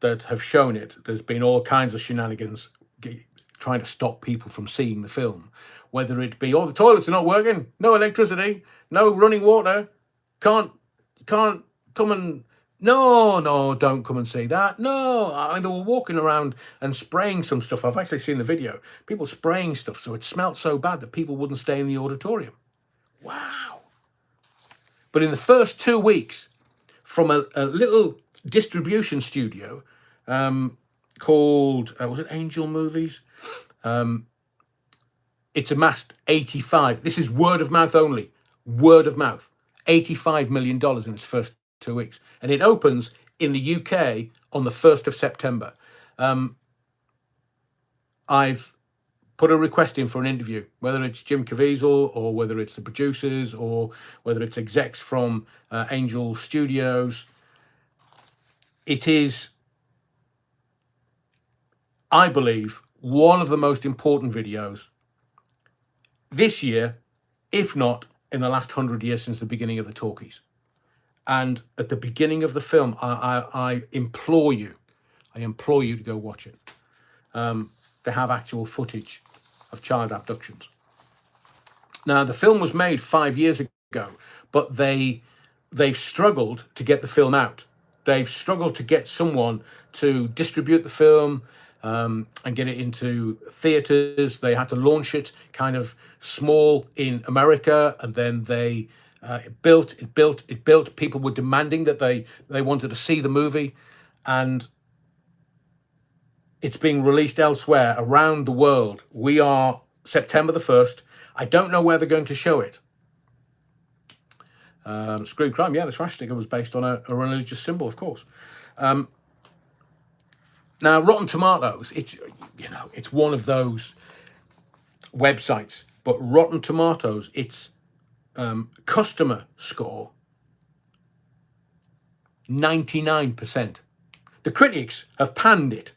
that have shown it, there's been all kinds of shenanigans trying to stop people from seeing the film. Whether it be, oh, the toilets are not working, no electricity, no running water, can't come and, no, don't come and see that. No, I mean, they were walking around and spraying some stuff. I've actually seen the video. People spraying stuff, so it smelled so bad that people wouldn't stay in the auditorium. Wow. But in the first 2 weeks, from a little distribution studio called, was it Angel Movies? It's amassed 85. This is word of mouth only. Word of mouth. $85 million in its first 2 weeks. And it opens in the UK on the 1st of September. I've put a request in for an interview, whether it's Jim Caviezel or whether it's the producers or whether it's execs from Angel Studios. It is, I believe, one of the most important videos this year, if not in the last 100 years since the beginning of the talkies. And at the beginning of the film, I implore you to go watch it. They have actual footage of child abductions. Now, the film was made 5 years ago, but they've struggled to get the film out. They've struggled to get someone to distribute the film and get it into theaters. They had to launch it kind of small in America, and then it built. People were demanding that they wanted to see the movie, and it's being released elsewhere around the world. We are September the 1st. I don't know where they're going to show it. Screwed Crime, yeah, the swastika was based on a religious symbol, of course. Now, Rotten Tomatoes, it's one of those websites, but Rotten Tomatoes, its customer score, 99%. The critics have panned it.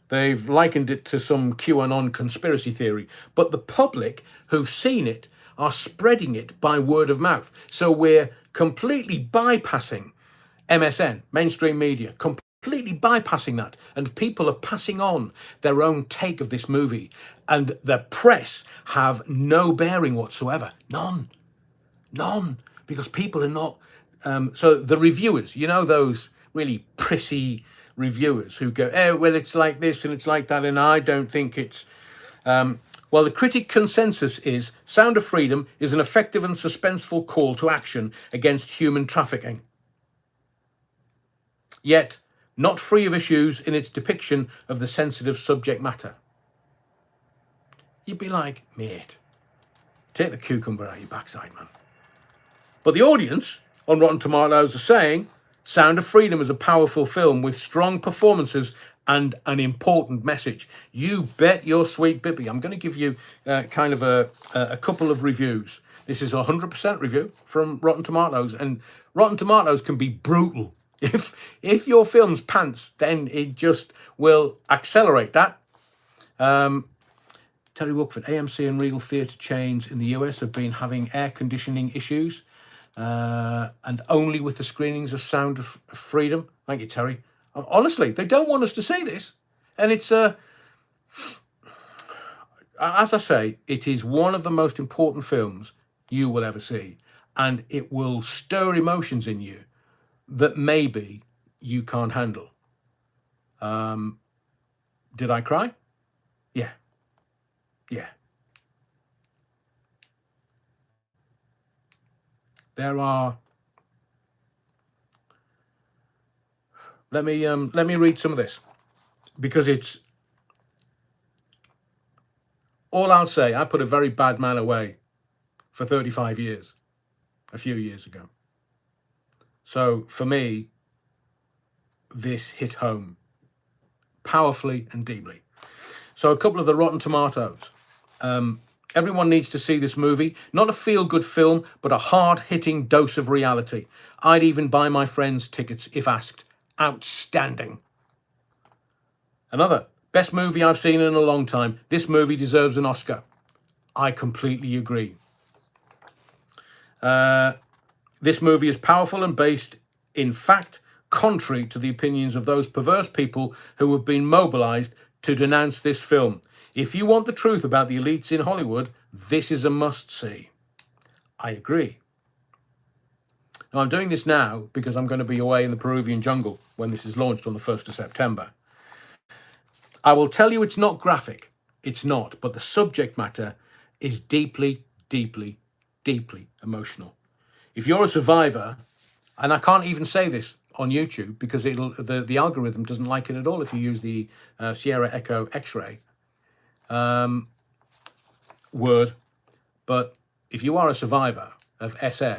They've likened it to some QAnon conspiracy theory, but the public who've seen it are spreading it by word of mouth. So we're completely bypassing MSN, mainstream media, completely bypassing that, and people are passing on their own take of this movie, and the press have no bearing whatsoever. None, because people are not. So the reviewers, those really prissy reviewers who go, oh, well, it's like this and it's like that, and I don't think it's... well, the critic consensus is Sound of Freedom is an effective and suspenseful call to action against human trafficking. Yet, not free of issues in its depiction of the sensitive subject matter. You'd be like, mate, take the cucumber out of your backside, man. But the audience on Rotten Tomatoes are saying Sound of Freedom is a powerful film with strong performances and an important message. You bet your sweet bippy. I'm going to give you kind of a couple of reviews. This is a 100% review from Rotten Tomatoes, and Rotten Tomatoes can be brutal. If your film's pants, then it just will accelerate that. Terry Wookford, AMC and Regal theatre chains in the US have been having air conditioning issues, and only with the screenings of Sound of Freedom. Thank you, Terry. Honestly, they don't want us to see this. And it's, as I say, it is one of the most important films you will ever see. And it will stir emotions in you that maybe you can't handle. Did I cry? Yeah. Yeah. There are... Let me read some of this, because it's... All I'll say, I put a very bad man away for 35 years, a few years ago. So for me, this hit home powerfully and deeply. So a couple of the Rotten Tomatoes. Everyone needs to see this movie. Not a feel-good film, but a hard-hitting dose of reality. I'd even buy my friends tickets if asked. Outstanding. Another, best movie I've seen in a long time. This movie deserves an Oscar. I completely agree. This movie is powerful and based in fact, contrary to the opinions of those perverse people who have been mobilized to denounce this film. If you want the truth about the elites in Hollywood, this is a must-see. I agree. Now, I'm doing this now because I'm going to be away in the Peruvian jungle when this is launched on the 1st of September. I will tell you it's not graphic. It's not. But the subject matter is deeply, deeply, deeply emotional. If you're a survivor, and I can't even say this on YouTube because the algorithm doesn't like it at all if you use the Sierra Echo X-ray word. But if you are a survivor of SA,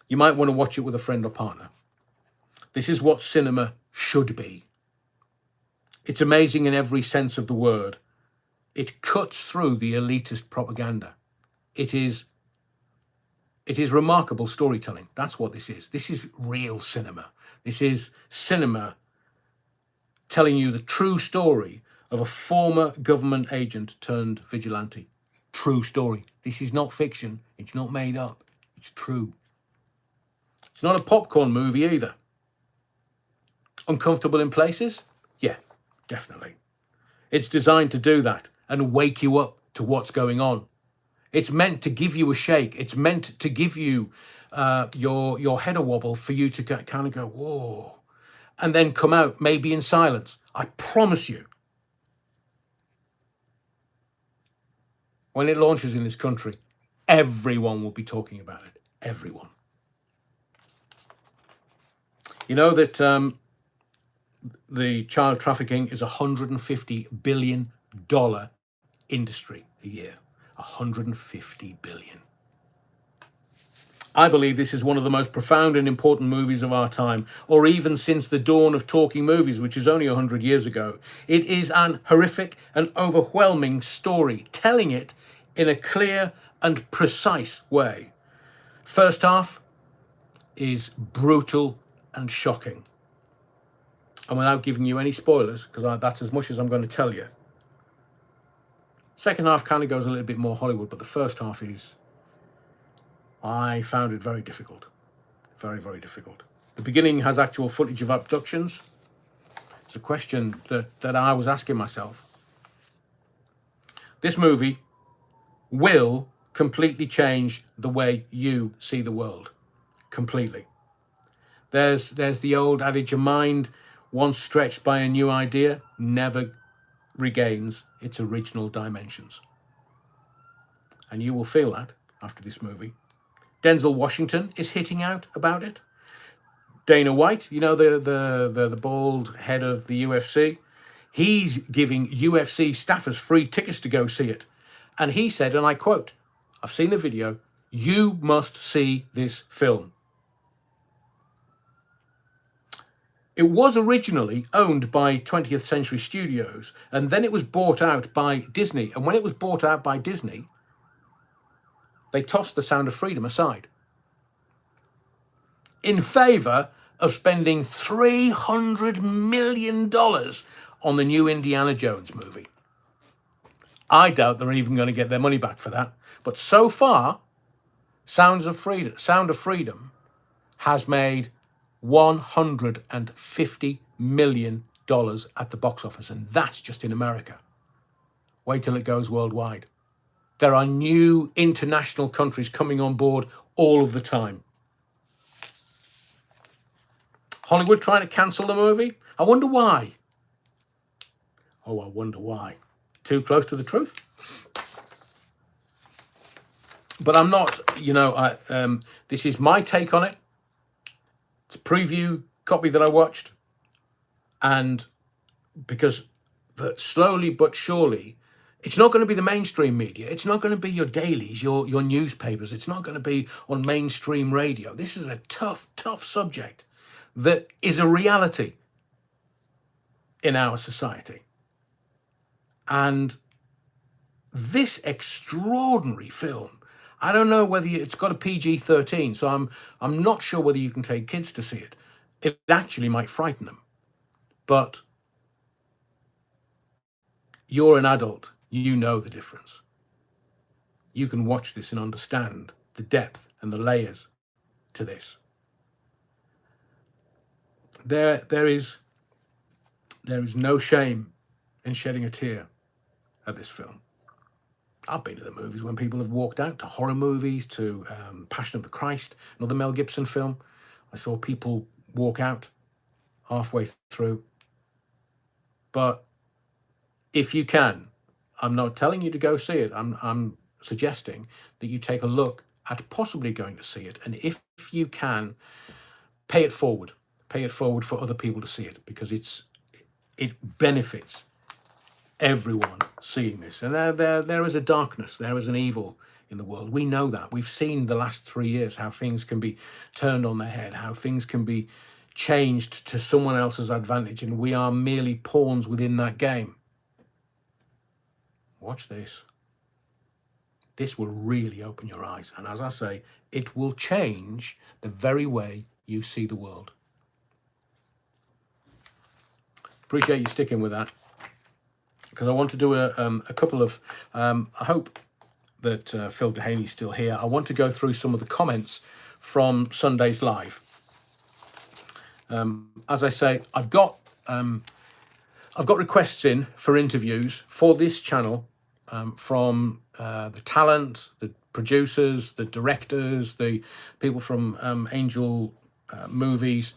you might want to watch it with a friend or partner. This is what cinema should be. It's amazing in every sense of the word. It cuts through the elitist propaganda. It is remarkable storytelling. That's what this is. This is real cinema. This is cinema telling you the true story of a former government agent turned vigilante. True story. This is not fiction. It's not made up. It's true. It's not a popcorn movie either. Uncomfortable in places? Yeah, definitely. It's designed to do that and wake you up to what's going on. It's meant to give you a shake. It's meant to give you your head a wobble for you to kind of go, whoa, and then come out maybe in silence. I promise you, when it launches in this country, everyone will be talking about it. Everyone. You know that the child trafficking is a $150 billion industry a year. 150 billion. I believe this is one of the most profound and important movies of our time, or even since the dawn of talking movies, which is only 100 years ago. It is an horrific and overwhelming story, telling it in a clear and precise way. First half is brutal and shocking. And without giving you any spoilers, because that's as much as I'm going to tell you, second half kind of goes a little bit more Hollywood, but the first half is, I found it very difficult. Very, very difficult. The beginning has actual footage of abductions. It's a question that I was asking myself. This movie will completely change the way you see the world. Completely. There's the old adage, a mind once stretched by a new idea never regains its original dimensions. And you will feel that after this movie. Denzel Washington is hitting out about it. Dana White, you know, the bald head of the UFC, he's giving UFC staffers free tickets to go see it. And he said, and I quote, "I've seen the video, you must see this film." It was originally owned by 20th Century Studios, and then it was bought out by Disney. And when it was bought out by Disney, they tossed The Sound of Freedom aside in favour of spending $300 million on the new Indiana Jones movie. I doubt they're even going to get their money back for that. But so far, Sound of Freedom has made $150 million at the box office, and that's just in America. Wait till it goes worldwide. There are new international countries coming on board all of the time. Hollywood trying to cancel the movie? I wonder why. Oh, I wonder why. Too close to the truth? But I'm not, this is my take on it. It's a preview copy that I watched. And because slowly but surely, it's not going to be the mainstream media. It's not going to be your dailies, your newspapers. It's not going to be on mainstream radio. This is a tough, tough subject that is a reality in our society. And this extraordinary film, I don't know whether it's got a PG-13, so I'm not sure whether you can take kids to see it. It actually might frighten them. But you're an adult, you know the difference. You can watch this and understand the depth and the layers to this. There is no shame in shedding a tear at this film. I've been to the movies when people have walked out, to horror movies, to Passion of the Christ, another Mel Gibson film. I saw people walk out halfway through. But if you can, I'm not telling you to go see it. I'm suggesting that you take a look at possibly going to see it. And if you can, pay it forward. Pay it forward for other people to see it, because it benefits everyone seeing this. And there is a darkness, there is an evil in the world. We know that. We've seen the last 3 years how things can be turned on their head, how things can be changed to someone else's advantage, and we are merely pawns within that game. Watch this. This will really open your eyes. And as I say, it will change the very way you see the world. Appreciate you sticking with that, because I want to do a couple of, I hope that Phil Dehany's still here. I want to go through some of the comments from Sunday's Live. As I say, I've got requests in for interviews for this channel from the talent, the producers, the directors, the people from Angel Movies.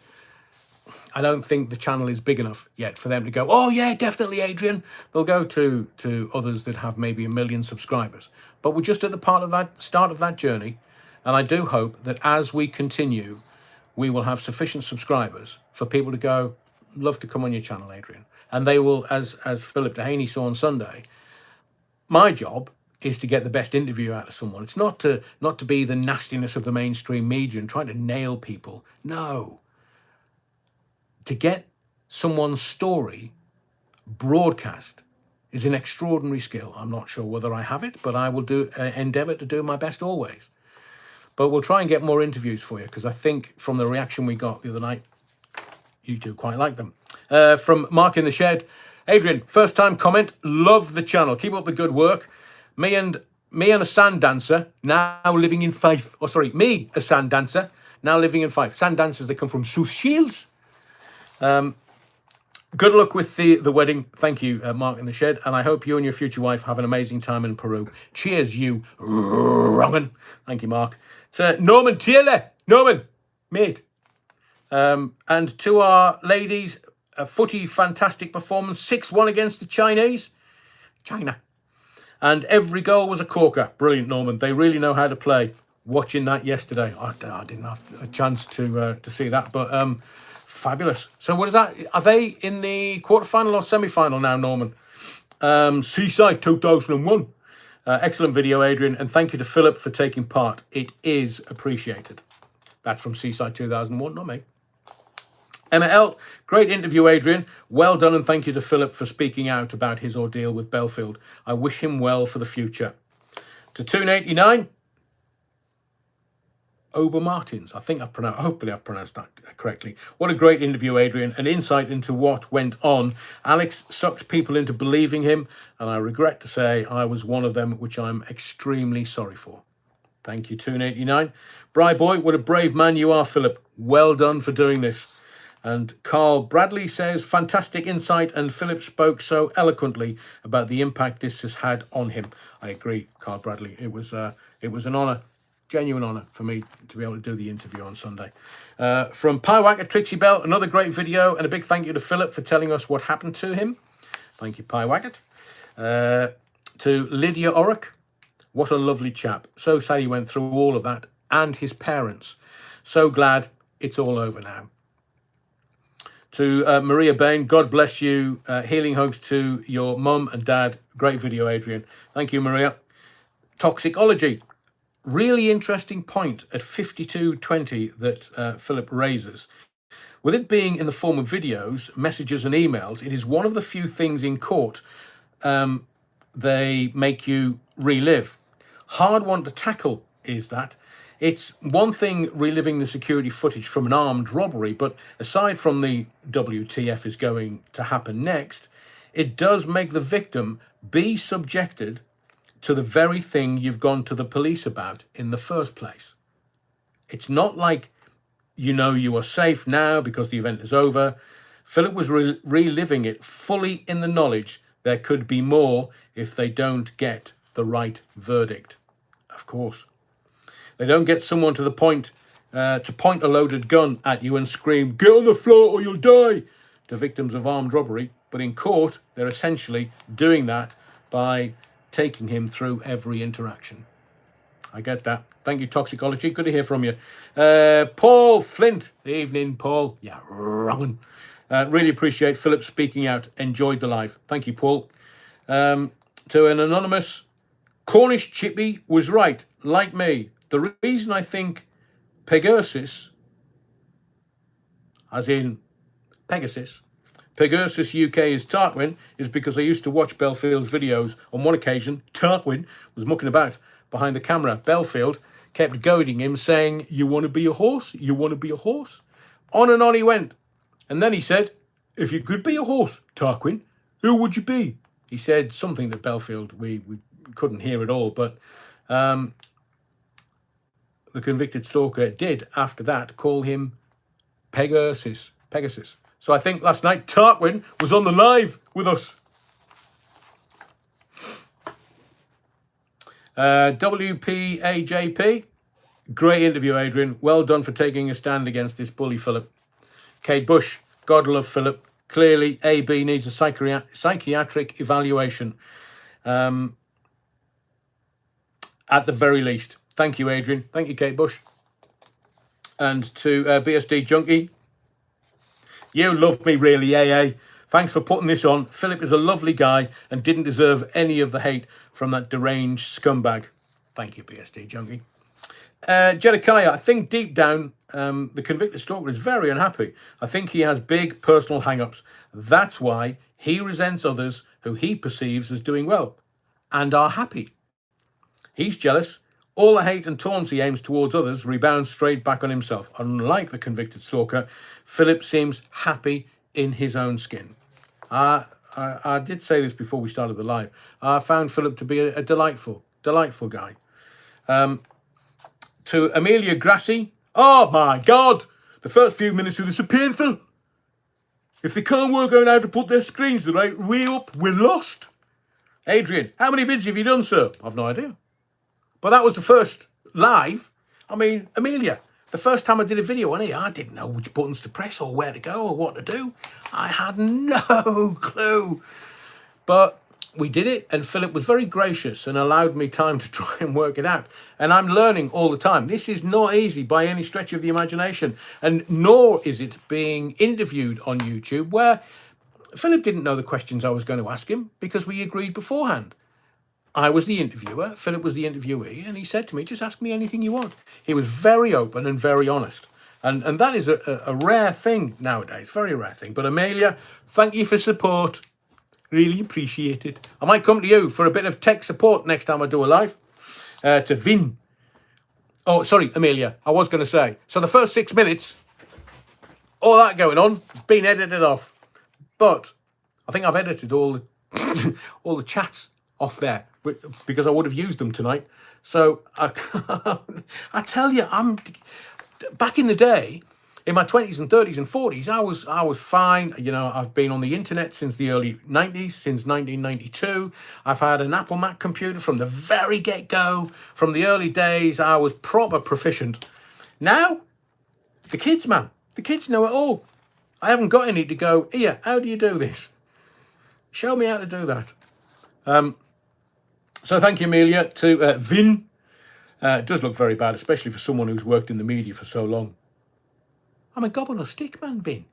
I don't think the channel is big enough yet for them to go, "Oh yeah, definitely, Adrian." They'll go to others that have maybe 1 million subscribers. But we're just at the start of that journey, and I do hope that as we continue, we will have sufficient subscribers for people to go, "Love to come on your channel, Adrian." And they will, as Philip Dehany saw on Sunday, my job is to get the best interview out of someone. It's not to be the nastiness of the mainstream media and trying to nail people. No. To get someone's story broadcast is an extraordinary skill. I'm not sure whether I have it, but I will endeavour to do my best always. But we'll try and get more interviews for you, because I think from the reaction we got the other night, you do quite like them. From Mark in the Shed, "Adrian, first time comment, love the channel. Keep up the good work. Me and a sand dancer, now living in Fife." Oh, sorry, me, a sand dancer, now living in Fife. Sand dancers, they come from South Shields. Good luck with the wedding. Thank you, Mark in the Shed. And I hope you and your future wife have an amazing time in Peru. Cheers, you wrong'un. Thank you, Mark. It's Norman Taylor. Norman, mate. And to our ladies, a footy fantastic performance, 6-1 against the Chinese. China. And every goal was a corker. Brilliant, Norman. They really know how to play. Watching that yesterday, I didn't have a chance to see that, but fabulous. So what is that? Are they in the quarterfinal or semi-final now, Norman? Seaside 2001. Excellent video, Adrian, and thank you to Philip for taking part. It is appreciated. That's from Seaside 2001, not me. Emma L, great interview, Adrian. Well done, and thank you to Philip for speaking out about his ordeal with Belfield. I wish him well for the future. To Toon89, Ober Martins. Hopefully I've pronounced that correctly. What a great interview, Adrian. An insight into what went on. Alex sucked people into believing him, and I regret to say I was one of them, which I'm extremely sorry for. Thank you, Toon89. Bri Boy, what a brave man you are, Philip. Well done for doing this. And Carl Bradley says, fantastic insight, and Philip spoke so eloquently about the impact this has had on him. I agree, Carl Bradley. It was an honour, genuine honour for me to be able to do the interview on Sunday. From Piewacker Trixie Bell, another great video, and a big thank you to Philip for telling us what happened to him. Thank you, Piewacket. To Lydia Orrick, what a lovely chap. So sad he went through all of that, and his parents. So glad it's all over now. To Maria Bain, God bless you. Healing hugs to your mum and dad. Great video, Adrian. Thank you, Maria. Toxicology. Really interesting point at 52:20 that Philip raises. With it being in the form of videos, messages and emails, it is one of the few things in court they make you relive. Hard one to tackle is that. It's one thing reliving the security footage from an armed robbery, but aside from the WTF is going to happen next, it does make the victim be subjected to the very thing you've gone to the police about in the first place. It's not like you know you are safe now because the event is over. Philip was reliving it fully in the knowledge there could be more if they don't get the right verdict. Of course. They don't get someone to the point to point a loaded gun at you and scream, "Get on the floor or you'll die," to victims of armed robbery. But in court, they're essentially doing that by taking him through every interaction. I get that. Thank you, Toxicology. Good to hear from you. Paul Flint. Evening, Paul. Yeah, wrong. Really appreciate Philip speaking out. Enjoyed the live. Thank you, Paul. To an anonymous, Cornish Chippy was right, like me. The reason I think Pegasus, as in Pegasus UK is Tarquin, is because I used to watch Belfield's videos. On one occasion, Tarquin was mucking about behind the camera. Belfield kept goading him, saying, "You want to be a horse? You want to be a horse?" On and on he went. And then he said, "If you could be a horse, Tarquin, who would you be?" He said something that Belfield, we couldn't hear at all, but the convicted stalker did, after that, call him Pegasus. So I think last night Tarquin was on the live with us. WPAJP, great interview, Adrian. Well done for taking a stand against this bully, Philip. Kate Bush, God love Philip. Clearly, AB needs a psychiatric evaluation. At the very least. Thank you, Adrian. Thank you, Kate Bush. And to BSD Junkie, you love me really, AA. Thanks for putting this on. Philip is a lovely guy and didn't deserve any of the hate from that deranged scumbag. Thank you, BSD Junkie. Jedediah, I think deep down, the convicted stalker is very unhappy. I think he has big personal hang-ups. That's why he resents others who he perceives as doing well and are happy. He's jealous. All the hate and taunts he aims towards others rebounds straight back on himself. Unlike the convicted stalker, Philip seems happy in his own skin. I did say this before we started the live. I found Philip to be a delightful guy. To Amelia Grassi, oh my God, the first few minutes of this are painful. If they can't work out how to put their screens the right way up, we're lost. Adrian, how many vids have you done, sir? I've no idea. But that was the first live. I mean, Amelia, The first time I did a video on here, I didn't know which buttons to press or where to go or what to do. I had no clue. But we did it, and Philip was very gracious and allowed me time to try and work it out. And I'm learning all the time. This is not easy by any stretch of the imagination, and nor is it being interviewed on YouTube, where Philip didn't know the questions I was going to ask him because we agreed beforehand. I was the interviewer, Philip was the interviewee, and he said to me, just ask me anything you want. He was very open and very honest. And that is a rare thing nowadays, very rare thing. But Amelia, thank you for support. Really appreciate it. I might come to you for a bit of tech support next time I do a live. To Vin. Oh, sorry, Amelia. I was going to say. So the first 6 minutes, all that going on, it's been edited off. But I think I've edited all the all the chats off there because I would have used them tonight. So I tell you, I'm back in the day. In my 20s and 30s and 40s, I was fine. You know, I've been on the internet since the early 90s, since 1992. I've had an Apple Mac computer from the very get-go. From the early days, I was proper proficient. Now, the kids, man, the kids know it all. I haven't got any to go, here, how do you do this? Show me how to do that. So thank you, Amelia, to Vin. It does look very bad, especially for someone who's worked in the media for so long. I'm a gob on a stick, man, Vin.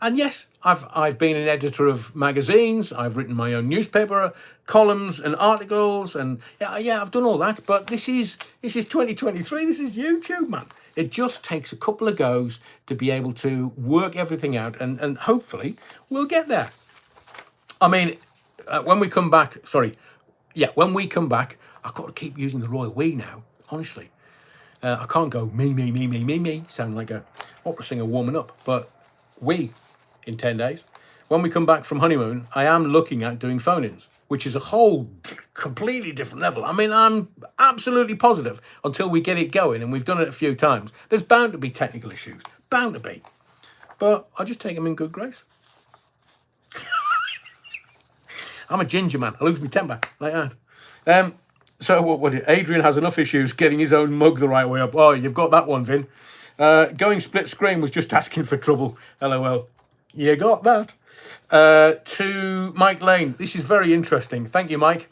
And yes, I've been an editor of magazines. I've written my own newspaper columns and articles, and yeah, I've done all that. But this is 2023. This is YouTube, man. It just takes a couple of goes to be able to work everything out, and hopefully we'll get there. I mean, when we come back, when we come back, I've got to keep using the royal we now, honestly. I can't go me, sound like a opera singer warming up, but we, in 10 days. When we come back from honeymoon, I am looking at doing phone-ins, which is a whole completely different level. I mean, I'm absolutely positive until we get it going, and we've done it a few times. There's bound to be technical issues, bound to be. But I'll just take them in good grace. I'm a ginger man. I lose my temper like that. So what? Adrian has enough issues getting his own mug the right way up. Oh, you've got that one, Vin. Going split screen was just asking for trouble. LOL. You got that. To Mike Lane. This is very interesting. Thank you, Mike.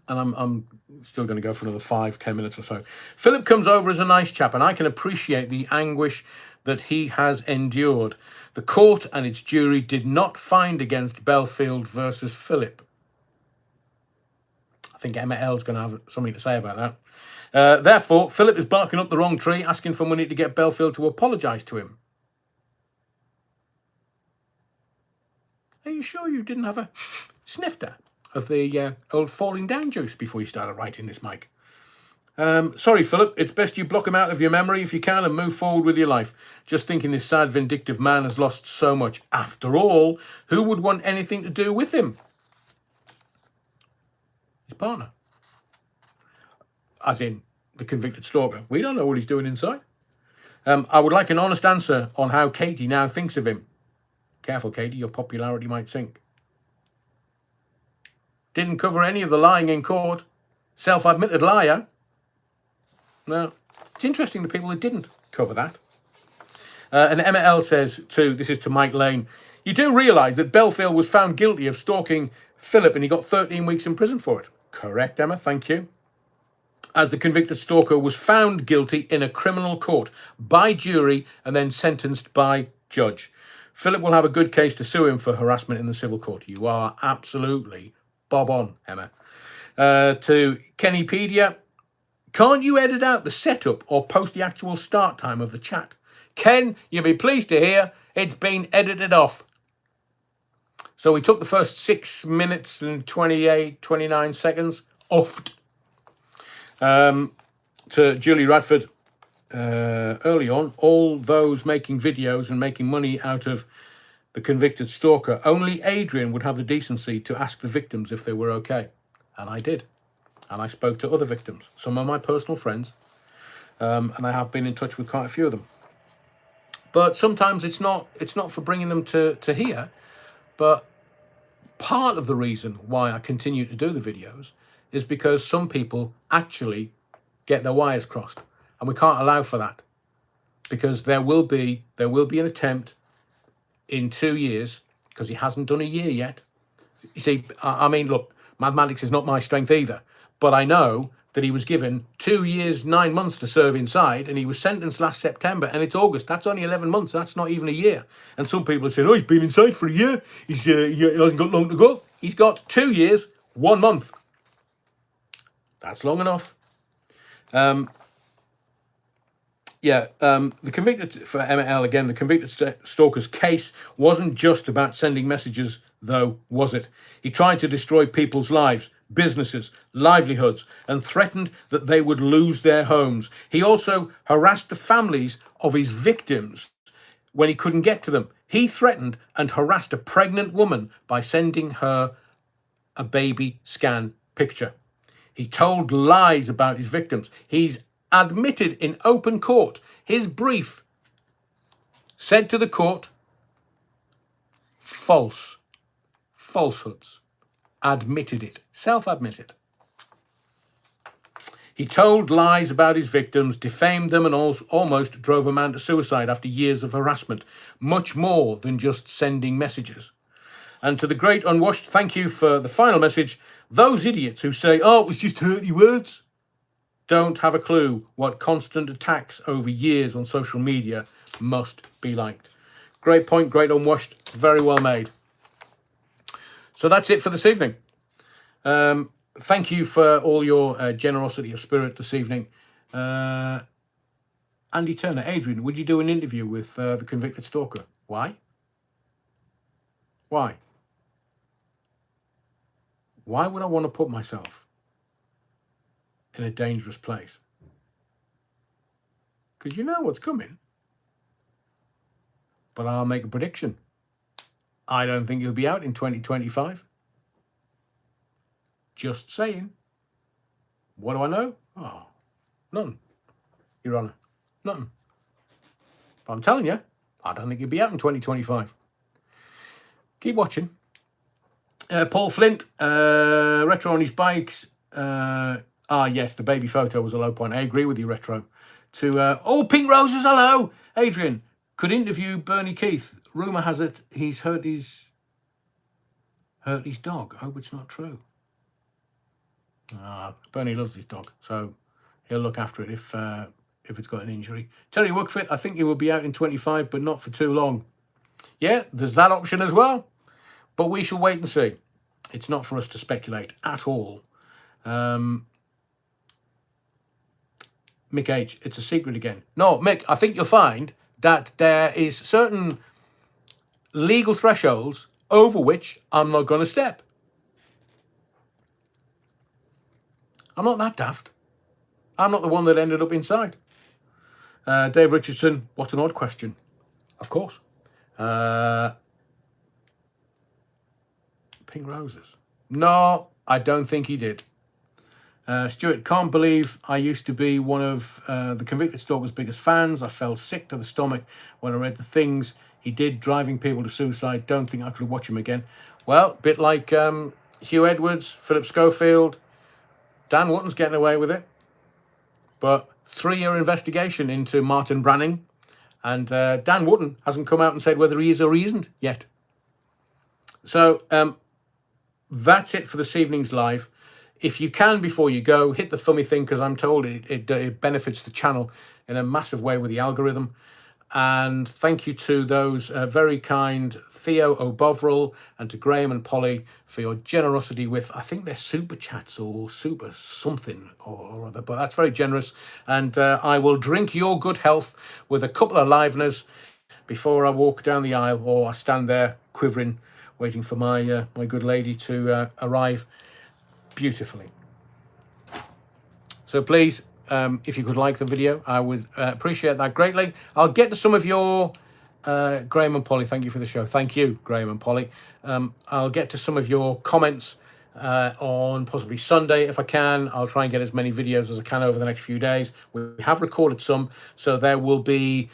And I'm still going to go for another 5-10 minutes or so. Philip comes over as a nice chap, and I can appreciate the anguish that he has endured. The court and its jury did not find against Belfield versus Philip. I think Emma L's going to have something to say about that. Therefore, Philip is barking up the wrong tree, asking for money to get Belfield to apologise to him. Are you sure you didn't have a snifter of the old falling down juice before you started writing this, Mike? Sorry, Philip. It's best you block him out of your memory if you can and move forward with your life. Just thinking this sad, vindictive man has lost so much. After all, who would want anything to do with him? His partner. As in the convicted stalker. We don't know what he's doing inside. I would like an honest answer on how Katie now thinks of him. Careful, Katie, your popularity might sink. Didn't cover any of the lying in court. Self-admitted liar. No. It's interesting the people that didn't cover that. And Emma L says, too, this is to Mike Lane, you do realise that Belfield was found guilty of stalking Philip and he got 13 weeks in prison for it. Correct, Emma, thank you. As the convicted stalker was found guilty in a criminal court by jury and then sentenced by judge. Philip will have a good case to sue him for harassment in the civil court. You are absolutely bob on, Emma. To Kennypedia, can't you edit out the setup or post the actual start time of the chat? Ken, you'll be pleased to hear it's been edited off. So we took the first 6 minutes and 29 seconds off. To Julie Radford, early on, all those making videos and making money out of the convicted stalker, only Adrian would have the decency to ask the victims if they were okay. And I did. And I spoke to other victims, some of my personal friends, and I have been in touch with quite a few of them. But sometimes it's not for bringing them to here, but part of the reason why I continue to do the videos is because some people actually get their wires crossed, and we can't allow for that. because there will be an attempt in 2 years, because he hasn't done a year yet. You see, I mean, look, mathematics is not my strength either, but I know that he was given 2 years, 9 months to serve inside, and he was sentenced last September, and it's August. That's only 11 months. That's not even a year. And some people have said, oh, he's been inside for a year. He hasn't got long to go. He's got 2 years, 1 month. That's long enough. The convicted, for Emma L again, the convicted stalker's case wasn't just about sending messages, though, was it? He tried to destroy people's lives, businesses, livelihoods, and threatened that they would lose their homes. He also harassed the families of his victims when he couldn't get to them. He threatened and harassed a pregnant woman by sending her a baby scan picture. He told lies about his victims. He's admitted in open court. His brief said to the court, falsehoods. Admitted it. Self-admitted. He told lies about his victims, defamed them, and almost drove a man to suicide after years of harassment. Much more than just sending messages. And to the great unwashed, thank you for the final message. Those idiots who say, oh, it was just hurty words, don't have a clue what constant attacks over years on social media must be like. Great point, great unwashed, very well made. So that's it for this evening. Thank you for all your generosity of spirit this evening. Andy Turner, Adrian, would you do an interview with the convicted stalker? Why? Why? Why would I want to put myself in a dangerous place? Because you know what's coming. But I'll make a prediction. I don't think he'll be out in 2025. Just saying. What do I know? Oh, nothing, Your Honour. Nothing. But I'm telling you, I don't think he'll be out in 2025. Keep watching. Paul Flint, retro on his bikes. Yes, the baby photo was a low point. I agree with you, retro. To Pink Roses, hello, Adrian. Could interview Bernie Keith. Rumour has it he's hurt his dog. I hope it's not true. Bernie loves his dog, so he'll look after it if it's got an injury. Terry Wookfit, I think he will be out in 25, but not for too long. Yeah, there's that option as well. But we shall wait and see. It's not for us to speculate at all. Mick H, it's a secret again. No, Mick, I think you'll find that there is certain legal thresholds over which I'm not going to step. I'm not that daft. I'm not the one that ended up inside. Dave Richardson, what an odd question. Of course. Pink Roses. No, I don't think he did. Stuart, can't believe I used to be one of the convicted stalker's biggest fans. I felt sick to the stomach when I read the things he did driving people to suicide. Don't think I could watch him again. Well, a bit like Hugh Edwards, Philip Schofield, Dan Wootton's getting away with it. But 3-year investigation into Martin Branning, and Dan Wootton hasn't come out and said whether he is or he isn't yet. So that's it for this evening's live. If you can, before you go, hit the thummy thing, because I'm told it benefits the channel in a massive way with the algorithm. And thank you to those very kind Theo O'Bovril and to Graham and Polly for your generosity with, I think they're super chats or super something or other, but that's very generous. And I will drink your good health with a couple of liveners before I walk down the aisle, or I stand there quivering, waiting for my my good lady to arrive beautifully. So please, if you could like the video, I would appreciate that greatly. I'll get to some of your Graham and Polly, thank you for the show. Thank you, Graham and Polly. I'll get to some of your comments on possibly Sunday if I can. I'll try and get as many videos as I can over the next few days. We have recorded some, so there will be,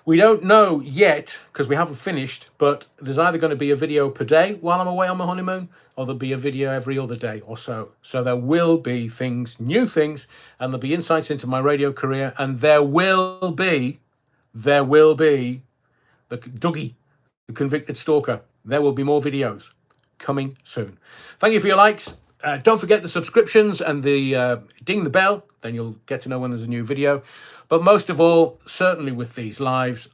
we don't know yet because we haven't finished, but there's either going to be a video per day while I'm away on my honeymoon, or there'll be a video every other day or so. So there will be things, new things, and there'll be insights into my radio career, and there will be there will be the Dougie, the convicted stalker. There will be more videos coming soon. Thank you for your likes. Don't forget the subscriptions and the ding the bell. Then you'll get to know when there's a new video. But most of all, certainly with these lives,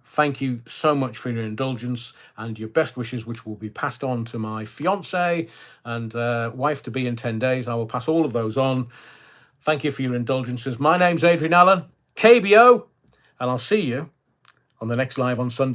thank you so much for your indulgence and your best wishes, which will be passed on to my fiance and wife-to-be in 10 days. I will pass all of those on. Thank you for your indulgences. My name's Adrian Allen, KBO, and I'll see you on the next live on Sunday.